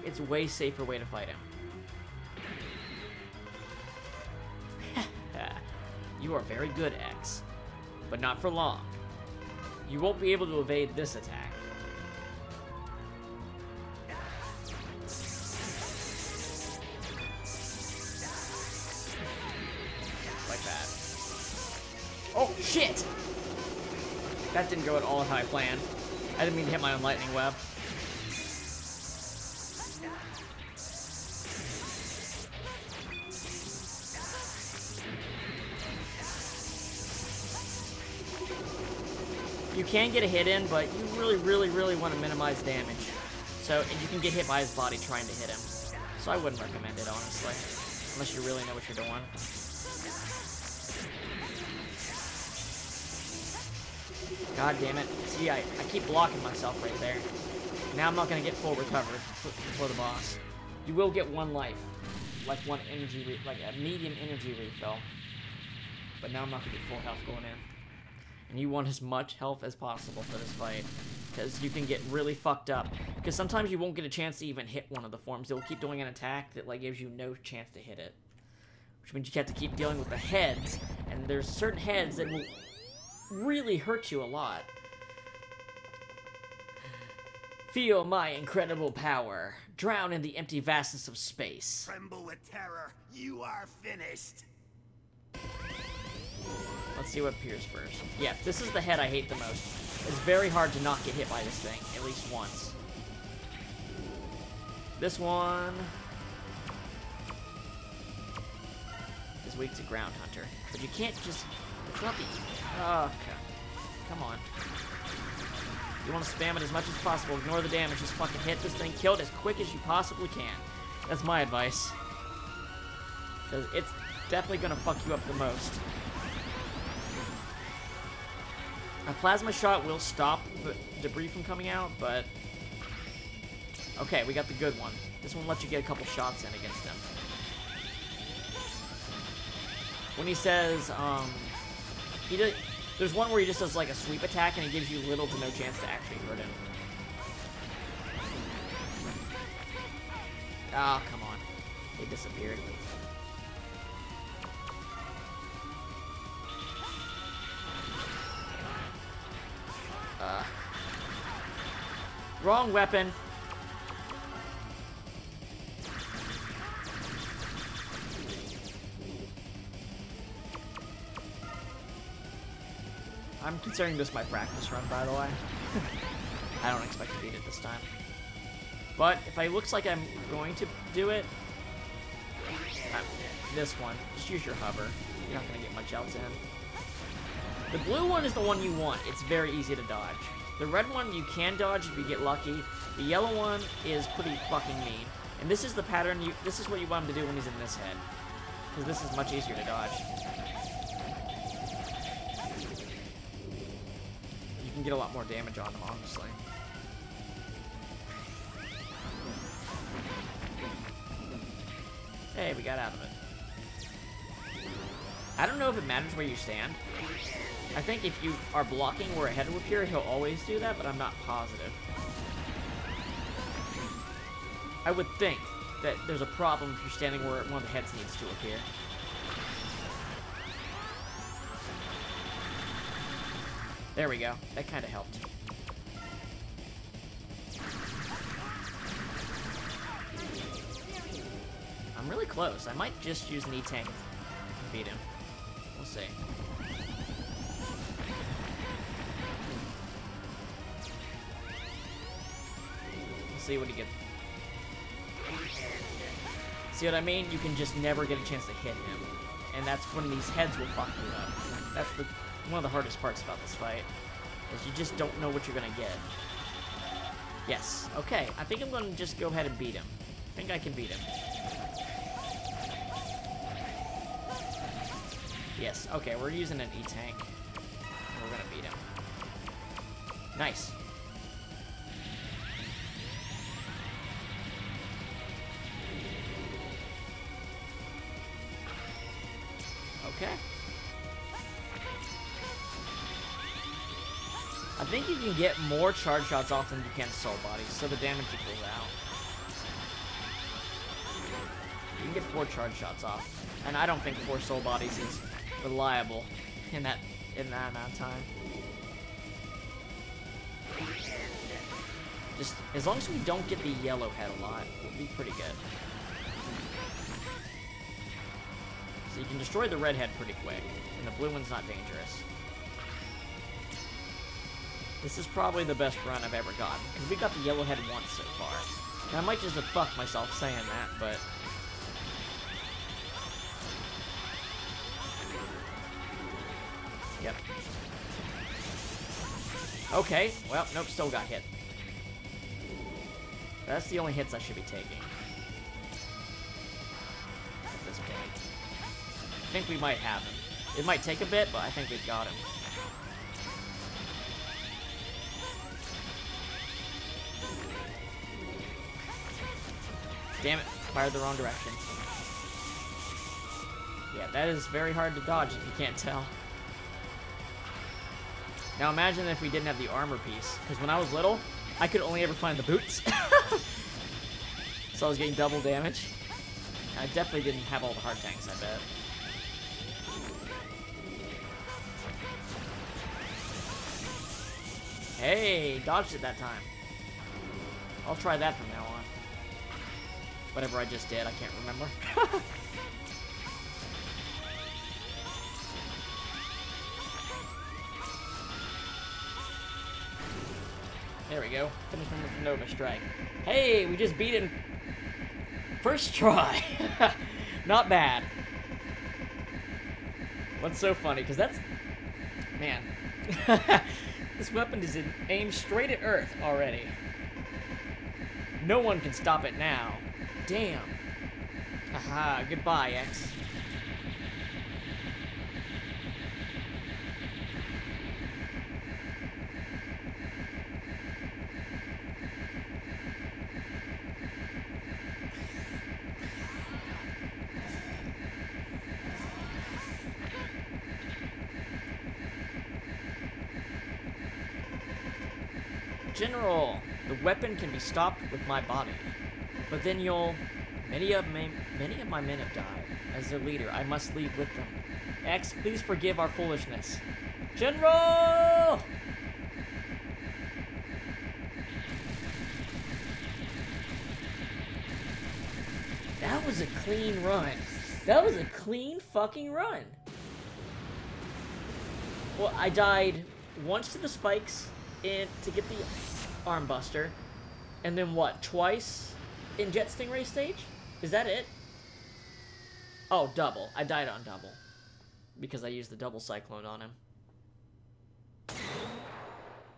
It's a way safer way to fight him. You are very good, X. But not for long. You won't be able to evade this attack. Like that. Oh, shit! That didn't go at all how I planned. I didn't mean to hit my own lightning web. You can get a hit in, but you really want to minimize damage. So, and you can get hit by his body trying to hit him. So I wouldn't recommend it, honestly. Unless you really know what you're doing. God damn it. See, I keep blocking myself right there. Now I'm not going to get full recovery before the boss. You will get 1 life. Like 1 energy, like a medium energy refill. But now I'm not going to get full health going in. And you want as much health as possible for this fight, because you can get really fucked up. Because sometimes you won't get a chance to even hit one of the forms. It'll keep doing an attack that like gives you no chance to hit it. Which means you have to keep dealing with the heads, and there's certain heads that will really hurt you a lot. Feel my incredible power. Drown in the empty vastness of space. Tremble with terror. You are finished. Let's see what appears first. Yeah, this is the head I hate the most. It's very hard to not get hit by this thing, at least once. This one is weak to Ground Hunter. But you can't just... It's not the... Oh, okay. Come on. You want to spam it as much as possible. Ignore the damage. Just fucking hit this thing. Kill it as quick as you possibly can. That's my advice. Because it's definitely going to fuck you up the most. A plasma shot will stop the debris from coming out, but... Okay, we got the good one. This one lets you get a couple shots in against him. When he says, He does. There's one where he just does like a sweep attack and he gives you little to no chance to actually hurt him. Oh, come on. They disappeared. Wrong weapon. I'm considering this my practice run, by the way. I don't expect to beat it this time. But if it looks like I'm going to do it, this one, just use your hover. You're not going to get much else in. The blue one is the one you want. It's very easy to dodge. The red one you can dodge if you get lucky. The yellow one is pretty fucking mean. And this is the pattern this is what you want him to do when he's in this head. Because this is much easier to dodge. You can get a lot more damage on him, honestly. Hey, we got out of it. I don't know if it matters where you stand. I think if you are blocking where a head will appear, he'll always do that, but I'm not positive. I would think that there's a problem if you're standing where one of the heads needs to appear. There we go. That kind of helped. I'm really close. I might just use an E-Tank and beat him. We'll see. We'll see what he gets. See what I mean? You can just never get a chance to hit him. And that's when these heads will fuck you up. That's one of the hardest parts about this fight. Is you just don't know what you're gonna get. Yes. Okay. I think I'm gonna just go ahead and beat him. I think I can beat him. Yes. Okay, we're using an E-Tank. We're gonna beat him. Nice. Okay. I think you can get more charge shots off than you can soul bodies, so the damage equals out. You can get 4 charge shots off, and I don't think 4 soul bodies is reliable in that amount of time. Just as long as we don't get the yellow head a lot, we'll be pretty good. So you can destroy the red head pretty quick, and the blue one's not dangerous. This is probably the best run I've ever gotten, because we got the yellow head once so far. And I might just have fucked myself saying that, but... Yep. Okay, well, nope, still got hit. That's the only hits I should be taking. At this point. I think we might have him. It might take a bit, but I think we've got him. Damn it, fired the wrong direction. Yeah, that is very hard to dodge if you can't tell. Now imagine if we didn't have the armor piece, because when I was little, I could only ever find the boots. So I was getting double damage. I definitely didn't have all the hard tanks, I bet. Hey, dodged it that time. I'll try that from now on. Whatever I just did, I can't remember. There we go. Finish him with the Nova Strike. Hey, we just beat him. First try. Not bad. What's so funny? Because that's... Man. This weapon is aimed straight at Earth already. No one can stop it now. Damn. Haha, goodbye, X. General, the weapon can be stopped with my body. But then many of my men have died. As their leader, I must leave with them. X, please forgive our foolishness. General! That was a clean run. That was a clean fucking run. Well, I died once to the spikes and to get the arm buster, and then what? Twice in Jet Stingray stage? Is that it? Oh, double. I died on double because I used the double cyclone on him.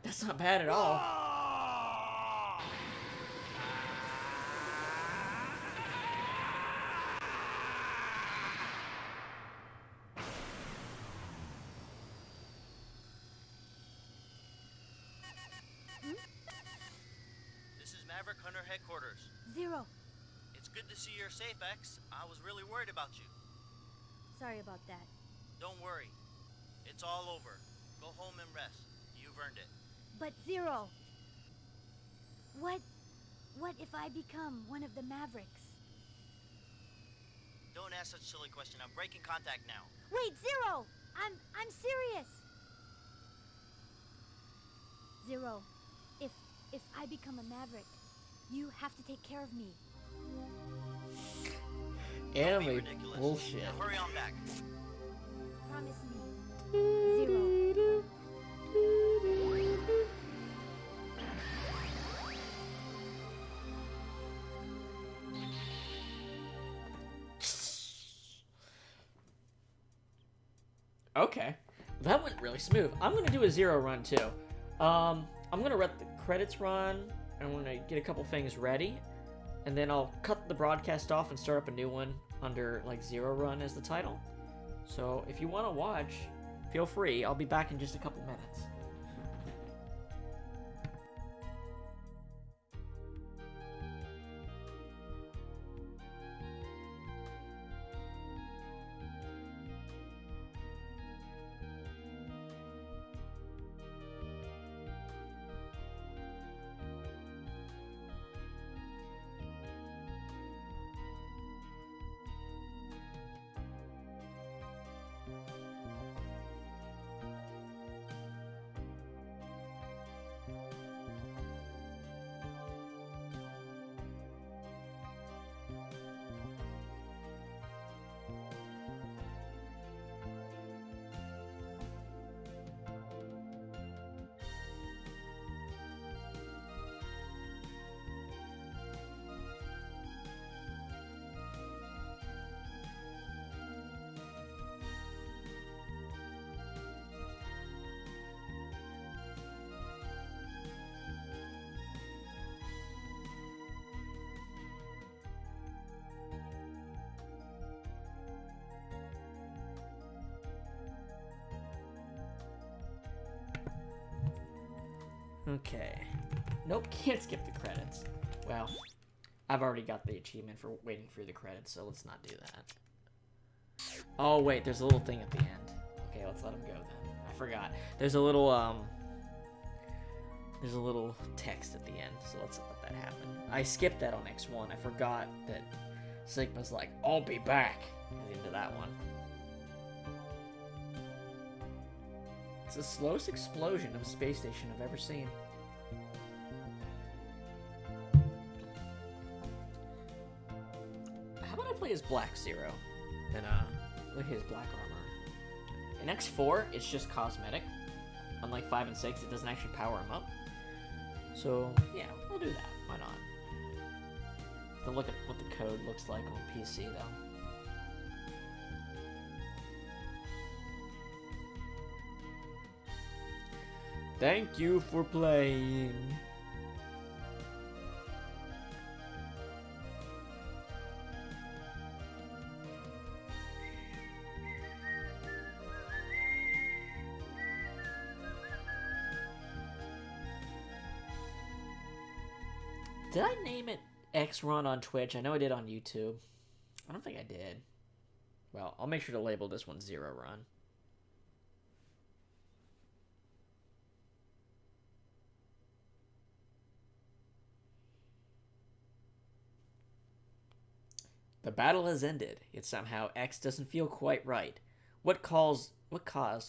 That's not bad at all. Maverick Hunter Headquarters. Zero. It's good to see you're safe, X. I was really worried about you. Sorry about that. Don't worry. It's all over. Go home and rest. You've earned it. But Zero, what if I become one of the Mavericks? Don't ask such a silly question. I'm breaking contact now. Wait, Zero! I'm serious. Zero, if I become a Maverick, you have to take care of me. Anime bullshit. Now hurry on back. Promise me. Zero. Okay. That went really smooth. I'm gonna do a Zero run too. I'm gonna let the credits run. I'm gonna get a couple things ready, and then I'll cut the broadcast off and start up a new one under like Zero Run as the title. So if you want to watch, feel free. I'll be back in just a couple minutes. Okay. Nope, can't skip the credits. Well, I've already got the achievement for waiting through the credits, so let's not do that. Oh, wait, there's a little thing at the end. Okay, let's let him go then. I forgot. There's a little text at the end, so let's let that happen. I skipped that on X1. I forgot that Sigma's like, I'll be back at the end of that one. It's the slowest explosion of a space station I've ever seen. How about I play as Black Zero? Then, look at his black armor. In X4, it's just cosmetic. Unlike 5 and 6, it doesn't actually power him up. So, yeah, we'll do that. Why not? Then look at what the code looks like on PC, though. Thank you for playing. Did I name it X Run on Twitch? I know I did on YouTube. I don't think I did. Well, I'll make sure to label this one Zero Run. The battle has ended, yet somehow X doesn't feel quite right. What caused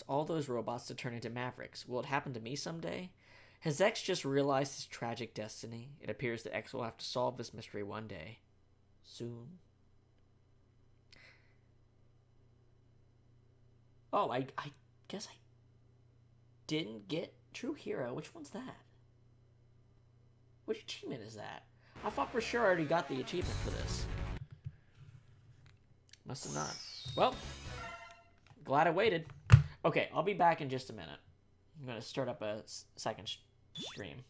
all those robots to turn into Mavericks? Will it happen to me someday? Has X just realized his tragic destiny? It appears that X will have to solve this mystery one day. Soon. Oh, I guess I didn't get True Hero. Which one's that? Which achievement is that? I thought for sure I already got the achievement for this. Must have not. Well, glad I waited. Okay, I'll be back in just a minute. I'm going to start up a second stream.